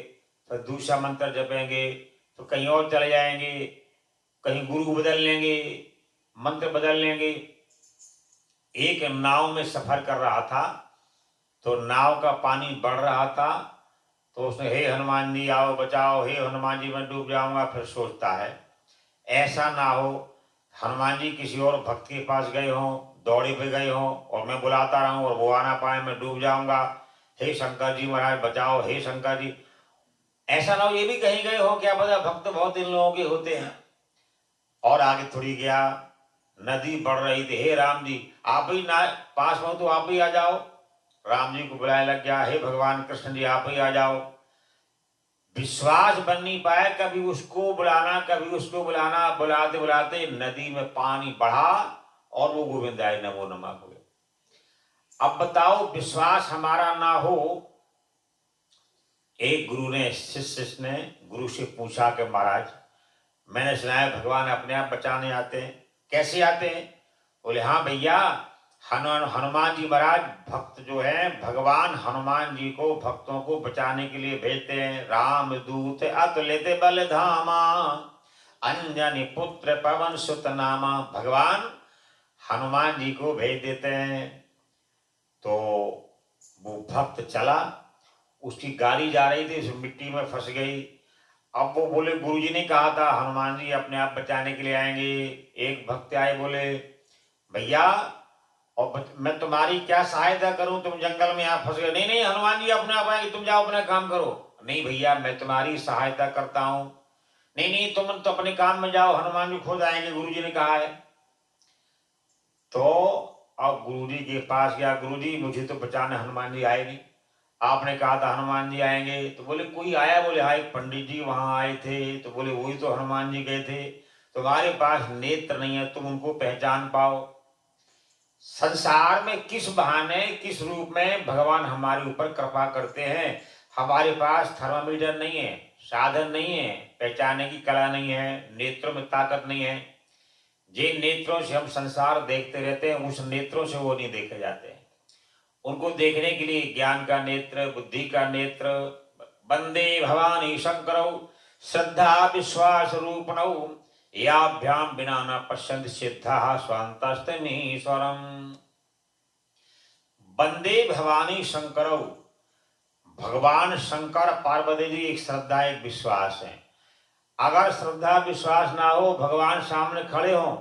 फिर दूसरा मंत्र जपेंगे, तो कहीं और चले जाएंगे, कहीं गुरु बदल लेंगे, मंत्र बदल लेंगे। एक नाव में सफर कर रहा था, तो नाव का पानी बढ़ रहा था, तो उसने हे हनुमान जी आओ बचाओ, हे हनुमान जी मैं डूब जाऊंगा। फिर सोचता है ऐसा ना हो हनुमान जी किसी और भक्त के पास गए हों, दौड़े पे गए हों और मैं बुलाता रहूं और वो आना पाए, मैं डूब जाऊंगा, हे शंकर जी महाराज बचाओ, हे शंकर जी। ऐसा ना हो ये भी कहीं गए हो, क्या पता, भक्त बहुत इन लोगों के होते हैं। और आगे थोड़ी गया, नदी बढ़ रही थी, हे राम जी आप ही ना पास में हो तो आप ही आ जाओ। राम जी को बुलाने लग गया, हे भगवान कृष्ण जी आप ही आ जाओ। विश्वास बन नहीं पाया, कभी उसको बुलाना कभी उसको बुलाना, बुलाते बुलाते नदी में पानी बढ़ा और वो गोविंदाय नमो नमः हो गए। अब बताओ विश्वास हमारा ना हो। एक गुरु ने शिष्य ने गुरु से पूछा कि महाराज मैंने सुना है भगवान अपने आप बचाने आते हैं, कैसे आते हैं? बोले हाँ भैया, हनुमान जी महाराज भक्त जो है, भगवान हनुमान जी को भक्तों को बचाने के लिए भेजते हैं। राम दूत अतुलित बल धामा, अंजनी पुत्र पवन सुत नामा। भगवान हनुमान जी को भेज देते हैं। तो वो भक्त चला, उसकी गाड़ी जा रही थी, उस मिट्टी में फंस गई। अब वो बोले गुरुजी ने कहा था हनुमान जी अपने आप बचाने के लिए आएंगे। एक भक्त आए, बोले भैया और मैं तुम्हारी क्या सहायता करूं, तुम जंगल में यहाँ फंस गए। नहीं नहीं हनुमान जी अपने आप आएंगे, तुम जाओ अपना काम करो। नहीं भैया मैं तुम्हारी सहायता करता हूं। नहीं नहीं तुम तो अपने काम में जाओ, हनुमान जी खुद आएंगे, गुरुजी ने कहा है। तो अब गुरुजी के पास गया, गुरुजी मुझे तो बचाने हनुमान जी आए नहीं, आपने कहा था हनुमान जी आएंगे। तो बोले कोई आया? बोले हाँ एक पंडित जी वहां आए थे। तो बोले वही तो हनुमान जी गए थे, तुम्हारे पास नेत्र नहीं है, तुम उनको पहचान पाओ। संसार में किस बहाने किस रूप में भगवान हमारे ऊपर कृपा करते हैं। हमारे पास थर्मामीटर नहीं है, साधन नहीं है, पहचानने की कला नहीं है, नेत्रों में ताकत नहीं है। जिन नेत्रों से हम संसार देखते रहते हैं, उस नेत्रों से वो नहीं देखे जाते हैं। उनको देखने के लिए ज्ञान का नेत्र, बुद्धि का नेत्र, वंदे भवानी शंकरौ श्रद्धा विश्वास रूपणौ याभ्याम बिना न पश्यन्ति सिद्धाः स्वान्तस्तमीश्वरम्। वंदे भवानी शंकरौ, भगवान शंकर पार्वती जी एक श्रद्धा एक विश्वास है। अगर श्रद्धा विश्वास ना हो, भगवान सामने खड़े हों,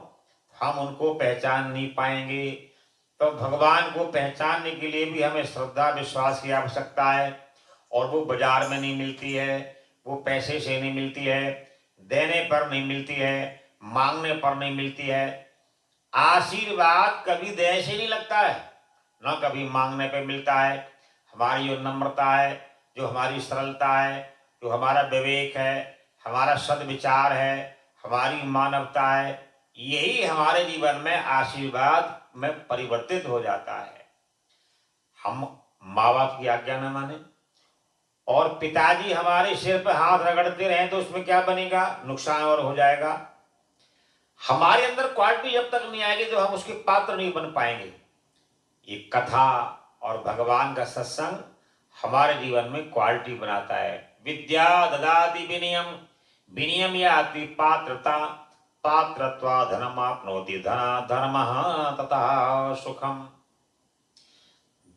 हम उनको पहचान नहीं पाएंगे। तो भगवान को पहचानने के लिए भी हमें श्रद्धा विश्वास की आवश्यकता है, और वो बाजार में नहीं मिलती है, वो पैसे से नहीं मिलती है, देने पर नहीं मिलती है, मांगने पर नहीं मिलती है। आशीर्वाद कभी देने से नहीं लगता है, न कभी मांगने पे मिलता है। हमारी जो नम्रता है, जो हमारी सरलता है, जो हमारा विवेक है, हमारा सद्विचार है, हमारी मानवता है, यही हमारे जीवन में आशीर्वाद में परिवर्तित हो जाता है। हम माँ बाप की आज्ञा न माने और पिताजी हमारे सिर पर हाथ रगड़ते रहे तो उसमें क्या बनेगा? नुकसान और हो जाएगा। हमारे अंदर क्वालिटी जब तक नहीं आएगी तो हम उसके पात्र नहीं बन पाएंगे। ये कथा और भगवान का सत्संग हमारे जीवन में क्वालिटी बनाता है। विद्या ददाति विनयम, विनयम याति पात्रता, पात्रत्वा धनमाप्नोति धना धर्मः ततः सुखम।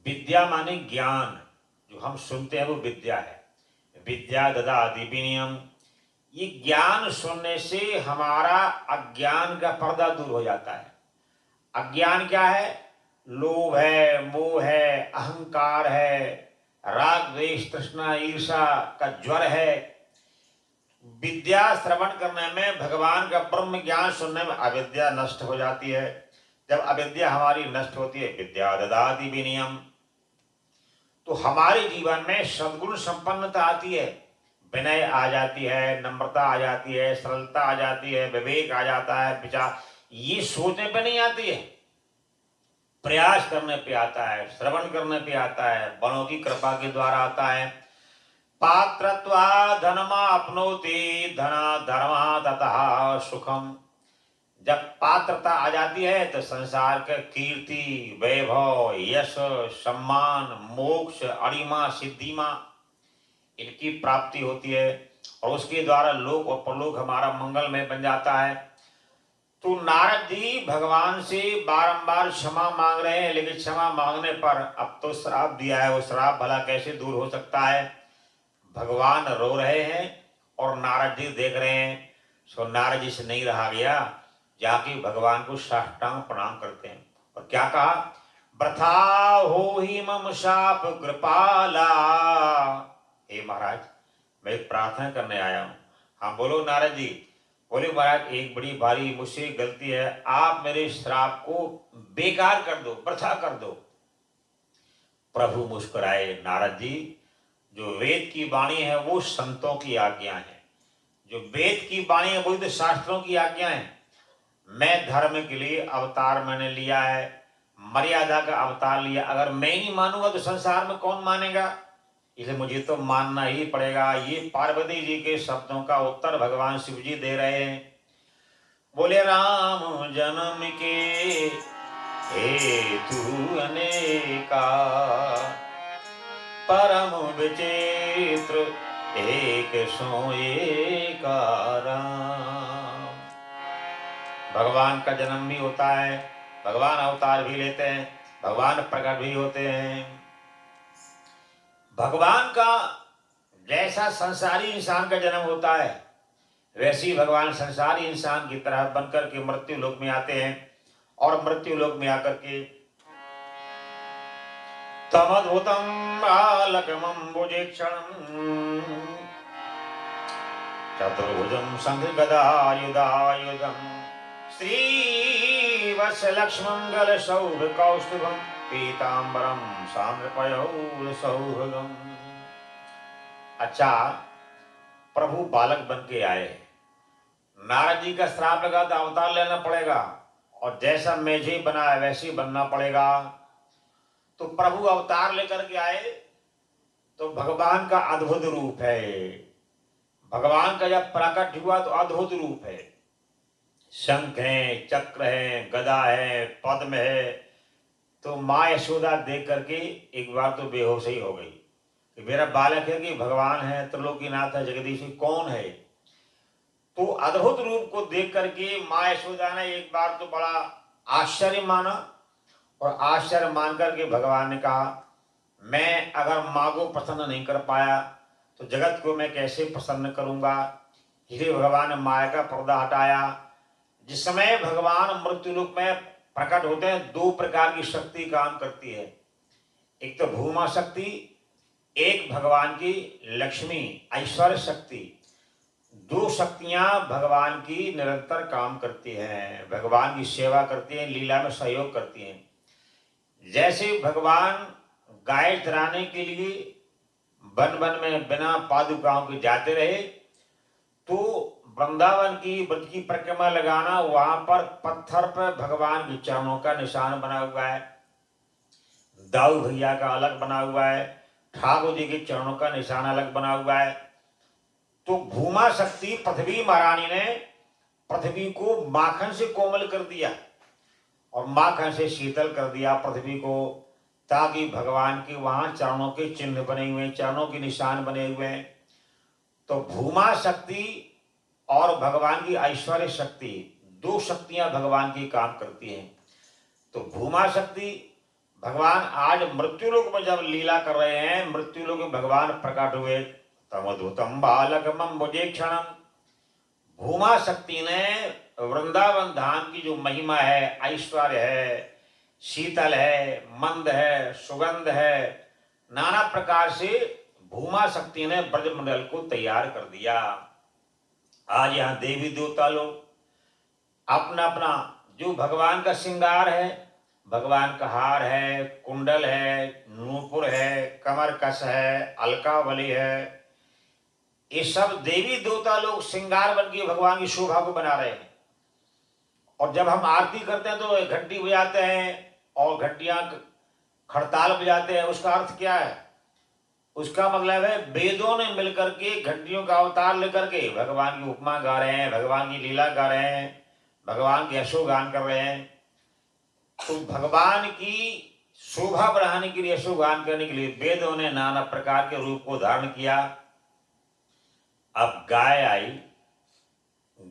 विद्या माने ज्ञान, जो हम सुनते हैं वो विद्या है। विद्या ददाति विनयम, ये ज्ञान सुनने से हमारा अज्ञान का पर्दा दूर हो जाता है। अज्ञान क्या है? लोभ है, मोह है, अहंकार है, राग द्वेष तृष्णा ईर्षा का ज्वर है। विद्या श्रवण करने में, भगवान का ब्रह्म ज्ञान सुनने में अविद्या नष्ट हो जाती है। जब अविद्या हमारी नष्ट होती है, विद्या ददाति विनयम, तो हमारे जीवन में सद्गुण संपन्नता आती है, विनय आ जाती है, नम्रता आ जाती है, सरलता आ जाती है, विवेक आ जाता है, विचार, ये सोचने पे नहीं आती है। प्रयास करने पे आता है, श्रवण करने पे आता है, बड़ों की कृपा के द्वारा आता है। पात्रत्वा धनमाप्नोति धना धर्मा ततः सुखम। जब पात्रता आ जाती है तो संसार के कीर्ति, वैभव, यश, सम्मान, मोक्ष, अरिमा, सिद्धिमा इनकी प्राप्ति होती है और उसके द्वारा लोक और परलोक हमारा मंगलमय बन जाता है। तो नारद जी भगवान से बारंबार क्षमा मांग रहे हैं, लेकिन क्षमा मांगने पर अब तो श्राप दिया है, वो श्राप भला कैसे दूर हो सकता है। भगवान रो रहे हैं और नारद जी देख रहे हैं। सो नारद जी से नहीं रहा गया, जाके भगवान को साष्टांग प्रणाम करते हैं और क्या कहा, वृथा हो ही मम शाप कृपाला। हे महाराज, मैं प्रार्थना करने आया हूं। हाँ बोलो नारद जी। बोले महाराज, एक बड़ी भारी मुझसे गलती है, आप मेरे श्राप को बेकार कर दो, वृथा कर दो। प्रभु मुस्कुराए, नारद जी जो वेद की वाणी है वो संतों की आज्ञा है, जो वेद की वाणी है वो तो शास्त्रों की आज्ञा है। मैं धर्म के लिए अवतार मैंने लिया है, मर्यादा का अवतार लिया। अगर मैं नहीं मानूंगा तो संसार में कौन मानेगा, इसलिए मुझे तो मानना ही पड़ेगा। ये पार्वती जी के शब्दों का उत्तर भगवान शिव जी दे रहे हैं। बोले राम जन्म के हेतु अनेका, परम विचित्र एक सोए का राम। भगवान का जन्म भी होता है, भगवान अवतार भी लेते हैं, भगवान प्रकट भी होते हैं। भगवान का जैसा संसारी इंसान का जन्म होता है, वैसे ही भगवान संसारी इंसान की तरह बनकर के मृत्यु लोक में आते हैं और मृत्यु लोक में आकर के तमद्भुतम बालकमंबुजेक्षणं चतुर्भुजं शंखगदायुधायुधं श्रीवत्सलक्ष्मंगल सौभकौस्तुभं पीतांबरं सांद्रपयोधसौभगम्। अच्छा, प्रभु बालक बन के आए। नारद जी का श्राप लगा तो अवतार लेना पड़ेगा और जैसा मेझे बना है वैसे ही बनना पड़ेगा। तो प्रभु अवतार लेकर के आए तो भगवान का अद्भुत रूप है। भगवान का जब प्रकट हुआ तो अद्भुत रूप है। शंख है, चक्र है, गदा है, पद्म है। तो माँ यशोदा देख करके एक बार तो बेहोश ही हो गई कि मेरा बालक है कि भगवान है, त्रिलोकीनाथ है, जगदीश कौन है। तो अद्भुत रूप को देख करके माँ यशोदा ने एक बार तो बड़ा आश्चर्य माना और आश्चर्य मान करके भगवान ने कहा, मैं अगर माँ को प्रसन्न नहीं कर पाया तो जगत को मैं कैसे प्रसन्न करूंगा। इसलिए भगवान ने माया का पर्दा हटाया। जिस समय भगवान मृत्युलोक में प्रकट होते हैं, दो प्रकार की शक्ति काम करती है। एक तो भूमा शक्ति, एक भगवान की लक्ष्मी ऐश्वर्य शक्ति। दो शक्तियां भगवान की निरंतर काम करती हैं, भगवान की सेवा करती हैं, लीला में सहयोग करती हैं। जैसे भगवान गाय चराने के लिए वन वन में बिना पादुकाओं के जाते रहे, तो वृंदावन की व्रज की परिक्रमा लगाना, वहां पर पत्थर पर भगवान के चरणों का निशान बना हुआ है। दाऊ भैया का अलग बना हुआ है, ठाकुर जी के चरणों का निशान अलग बना हुआ है। तो भूमा शक्ति पृथ्वी महारानी ने पृथ्वी को माखन से कोमल कर दिया और माखन से शीतल कर दिया पृथ्वी को, ताकि भगवान के वहां चरणों के चिन्ह बने हुए, चरणों के निशान बने हुए हैं। तो भूमा शक्ति और भगवान की ऐश्वर्य शक्ति, दो शक्तियां भगवान की काम करती हैं। तो भूमा शक्ति भगवान आज मृत्युलोक में जब लीला कर रहे हैं, मृत्युलोक में भगवान प्रकट हुए, तमद्भुतम बालकमंबुजेक्षणं। भूमा शक्ति ने वृंदावन धाम की जो महिमा है, ऐश्वर्य है, शीतल है, मंद है, सुगंध है, नाना प्रकार से भूमा शक्ति ने ब्रजमंडल को तैयार कर दिया। आज यहाँ देवी देवता लोग अपना अपना जो भगवान का श्रृंगार है, भगवान का हार है, कुंडल है, नूपुर है, कमर कस है, अलकावली है, ये सब देवी देवता लोग श्रृंगार बन के भगवान की शोभा को बना रहे हैं। और जब हम आरती करते हैं तो घंटी बजाते हैं, और घंटियां खड़ताल बजाते हैं, उसका अर्थ क्या है? उसका मतलब है वेदों ने मिलकर के घंटियों का अवतार लेकर के भगवान की उपमा गा रहे हैं, भगवान की लीला गा रहे हैं, भगवान के यशोगान कर रहे हैं। तो भगवान की शोभा बढ़ाने के लिए, यशोगान करने के लिए वेदों ने नाना प्रकार के रूप को धारण किया। अब गाय आई,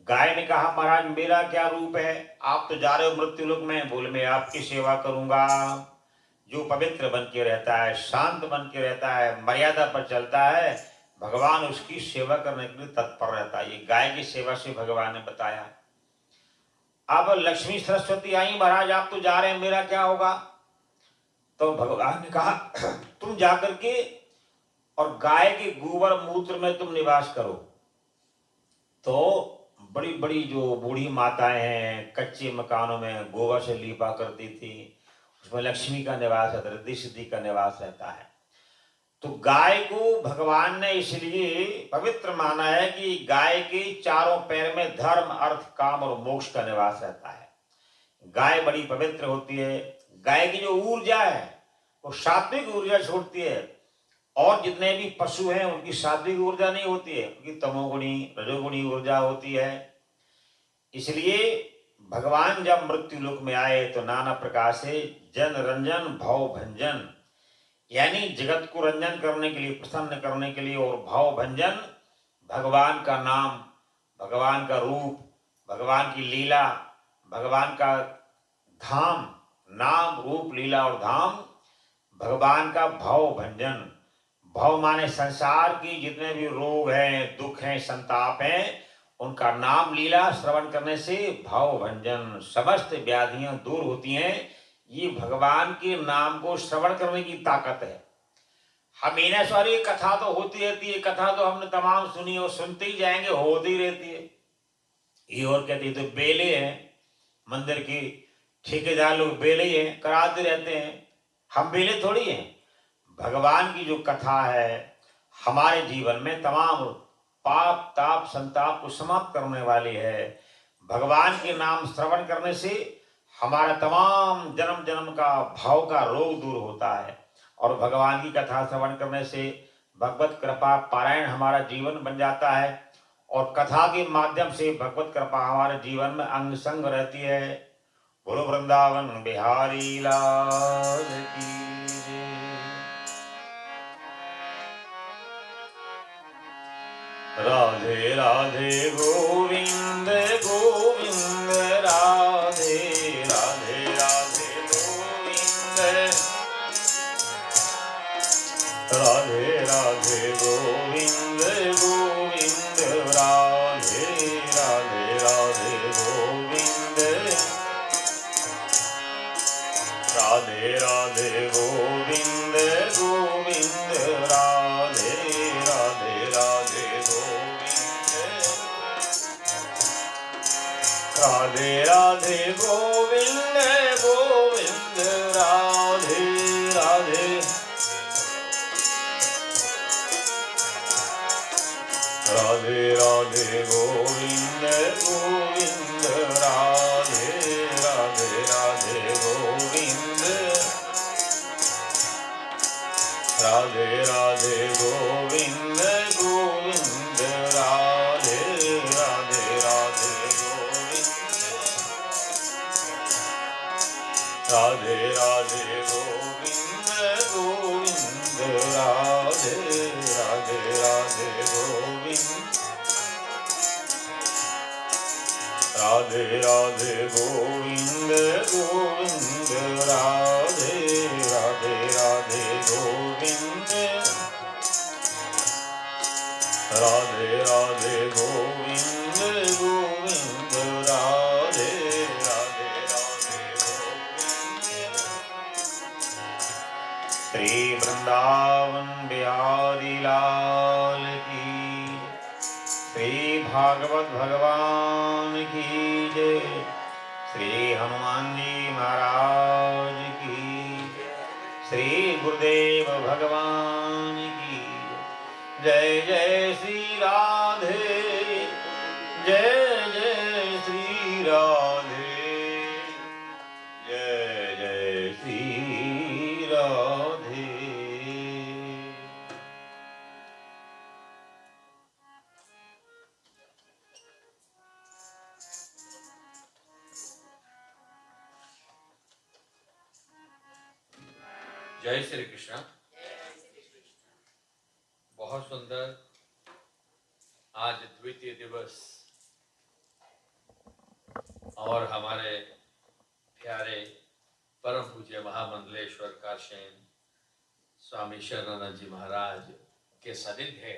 गाय ने कहा महाराज मेरा क्या रूप है, आप तो जा रहे हो मृत्यु लोक में, बोले मैं आपकी सेवा करूंगा। जो पवित्र बन के रहता है, शांत बन के रहता है, मर्यादा पर चलता है, भगवान उसकी सेवा करने के लिए तत्पर रहता है। ये गाय की सेवा से भगवान ने बताया। अब लक्ष्मी सरस्वती आई, महाराज आप तो जा रहे हैं, मेरा क्या होगा? तो भगवान ने कहा तुम जाकर के और गाय के गोबर मूत्र में तुम निवास करो। तो बड़ी बड़ी जो बूढ़ी माताएं हैं, कच्चे मकानों में गोबर से लीपा करती थी, उसमें लक्ष्मी का निवास रहता है, रिद्धि सिद्धि का निवास रहता है। तो गाय को भगवान ने इसलिए पवित्र माना है कि गाय के चारों पैर में धर्म, अर्थ, काम और मोक्ष का निवास रहता है। गाय बड़ी पवित्र होती है। गाय की जो ऊर्जा है वो सात्विक ऊर्जा छोड़ती है, और जितने भी पशु हैं उनकी सात्विक ऊर्जा नहीं होती है, उनकी तमोगुणी, रजोगुणी ऊर्जा होती है। इसलिए भगवान जब मृत्यु लोक में आए तो नाना प्रकार से जन रंजन भव भंजन, यानी जगत को रंजन करने के लिए, प्रसन्न करने के लिए, और भाव भंजन भगवान का नाम, भगवान का रूप, भगवान की लीला, भगवान का धाम, नाम रूप लीला और धाम, भगवान का भाव भंजन। भाव माने संसार की जितने भी रोग हैं, दुख हैं, संताप हैं, उनका नाम लीला श्रवण करने से भाव भंजन, समस्त व्याधियां दूर होती हैं। ये भगवान के नाम को श्रवण करने की ताकत है। हमेशा सारी कथा तो होती रहती है, कथा तो हमने तमाम सुनी और सुनते ही जाएंगे, होती रहती है। ये और कहते हैं तो बेले हैं, मंदिर के ठेकेदार लोग बेले हैं, कराते रहते हैं। हम बेले थोड़ी हैं। भगवान की जो कथा है हमारे जीवन में तमाम पाप ताप संताप को समाप्त करने वाली है। भगवान के नाम श्रवण करने से हमारा तमाम जन्म जन्म का भाव का रोग दूर होता है, और भगवान की कथा श्रवण करने से भगवत कृपा पारायण हमारा जीवन बन जाता है, और कथा के माध्यम से भगवत कृपा हमारे जीवन में अंग संग रहती है। बोलो वृंदावन बिहारी लाल की जय। राधे राधे गोविंद गोविंद राधे राधे राधे गोविंद, राधे राधे गोविंद गोविंद राधे राधे राधे गोविंद, राधे राधे गोविंद गोविंद राधे राधे राधे गोविंद, राधे राधे गोविंद गोविंद राधे राधे, राधे राधे गोविंद गोविंद राधे राधे राधे गोविंद, राधे राधे गोविंद गोविंद राधे राधे राधे गोविंद, राधे राधे गोविंद गोविंद राधे राधे राधे गोविंद, राधे राधे गोविंद गोविंद राधे राधे राधे गोविंद, राधे राधे गोविंद गोविंद राधे राधे राधे गोविंद। श्री वृंदावन बिहारी लाल की, श्री भागवत भगवान की जय, श्री हनुमान जी महाराज की, श्री गुरुदेव भगवान की जय। जय श्री राधे, जय जय श्री राधे, जय जय जय श्री कृष्ण। बहुत सुंदर आज द्वितीय दिवस और हमारे प्यारे परम पूज्य महामंडलेश्वर काशेन स्वामी शरणानंद जी महाराज के सानिध्य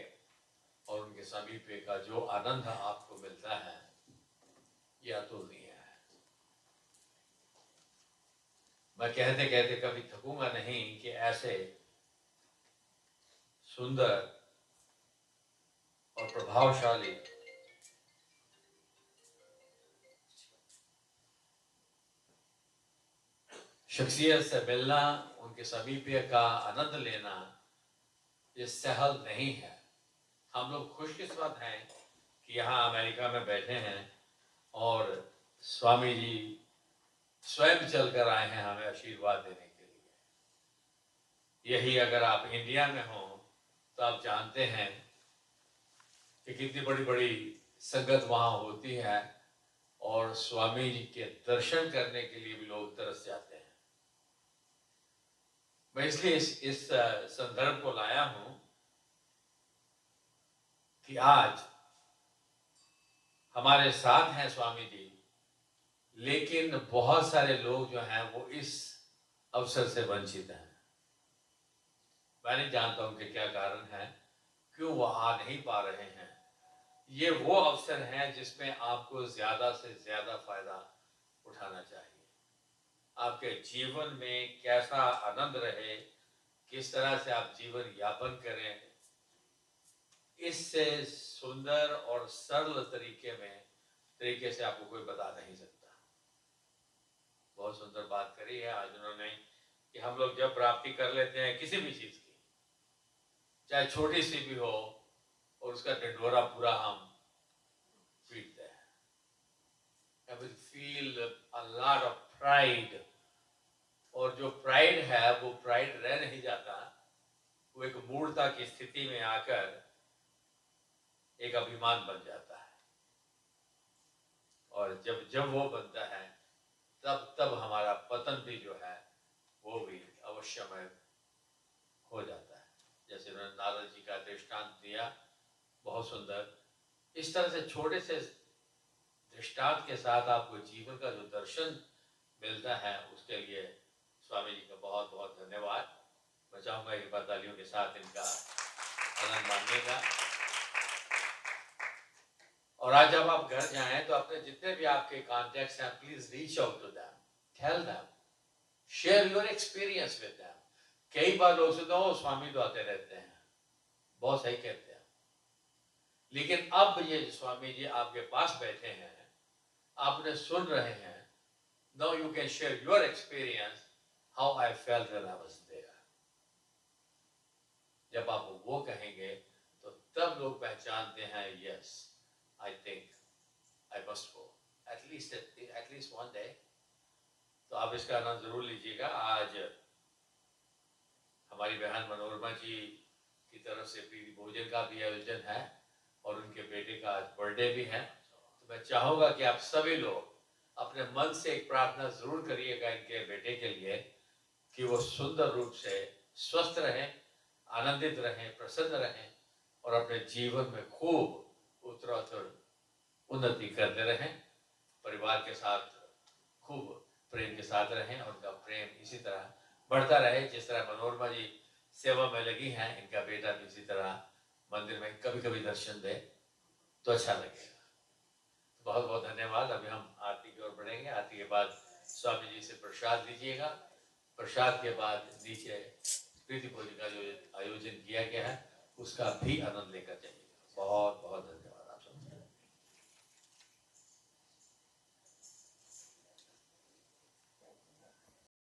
और उनके समीपे का जो आनंद आपको मिलता है यह अतुलनीय है। मैं कहते कहते कभी थकूंगा नहीं कि ऐसे सुंदर और प्रभावशाली शख्सियत से मिलना, उनके समीपे का आनंद लेना ये सहल नहीं है। हम लोग खुशकिस्मत हैं कि यहाँ अमेरिका में बैठे हैं और स्वामी जी स्वयं चलकर आए हैं हमें आशीर्वाद देने के लिए। यही अगर आप इंडिया में हो तो आप जानते हैं कि कितनी बड़ी बड़ी संगत वहाँ होती है और स्वामी जी के दर्शन करने के लिए भी लोग तरस जाते हैं। मैं इसलिए इस संदर्भ को लाया हूं कि आज हमारे साथ हैं स्वामी जी, लेकिन बहुत सारे लोग जो हैं वो इस अवसर से वंचित हैं। मैं नहीं जानता उनके क्या कारण है, क्यों वो आ नहीं पा रहे हैं। ये वो अवसर है जिसमें आपको ज्यादा से ज्यादा फायदा उठाना चाहिए। आपके जीवन में कैसा आनंद रहे, किस तरह से आप जीवन यापन करें, इससे सुंदर और सरल तरीके से आपको कोई बता नहीं सकता। बहुत सुंदर बात करी है आज उन्होंने कि हम लोग जब प्राप्ति कर लेते हैं किसी भी चीज की, चाहे छोटी सी भी हो, और उसका ढिंढोरा पूरा हम पीटते हैं। I will feel a lot of pride, और जो प्राइड है वो प्राइड रह नहीं जाता, वो एक मूर्खता की स्थिति में आकर एक अभिमान बन जाता है। और जब वो बनता है तब हमारा पतन भी जो है वो भी अवश्यमय हो जाता है। जैसे उन्होंने नारद जी का दृष्टांत दिया, बहुत सुंदर। इस तरह से छोटे से दृष्टांत के साथ आपको जीवन का जो दर्शन मिलता है उसके लिए स्वामी जी का बहुत बहुत धन्यवाद। मैं चाहूंगा कि तालियों के साथ इनका आनंद मानिएगा। और आज जब आप घर जाएं तो अपने जितने भी आपके कॉन्टेक्ट्स हैं, please reach out to them, tell them, share your experience with them. कई बार लोग सुनते हो स्वामी तो आते रहते हैं, बहुत सही कहते हैं, लेकिन अब ये स्वामी जी आपके पास बैठे हैं, आपने सुन रहे हैं, now you can share your experience how I felt when I was there। जब आप वो कहेंगे तो तब लोग पहचानते हैं, yes I think I must go at least one day। तो आप इसका आनंद जरूर लीजिएगा। आज हमारी बहन मनोरमा जी की तरफ से प्रीति भोजन का भी आयोजन है और उनके बेटे का आज बर्थडे भी है। तो मैं चाहूंगा कि आप सभी लोग अपने मन से एक प्रार्थना जरूर करिएगा इनके बेटे के लिए कि वो सुंदर रूप से स्वस्थ रहें, आनंदित रहें, प्रसन्न रहें और अपने जीवन में खूब उत्तरोत्तर उन्नति करते रहें। परिवार के साथ खूब प्रेम के साथ रहें और उनका प्रेम इसी तरह बढ़ता रहे। जिस तरह मनोरमा जी सेवा में लगी हैं, इनका बेटा भी इसी तरह मंदिर में कभी कभी दर्शन दे तो अच्छा लगेगा। बहुत बहुत धन्यवाद। अभी हम आरती की ओर बढ़ेंगे। आरती के बाद स्वामी जी से प्रसाद लीजिएगा। प्रसाद के बाद नीचे प्रीति भोजन का जो आयोजन किया गया है उसका भी आनंद लेकर जाइएगा। बहुत बहुत धन्यवाद।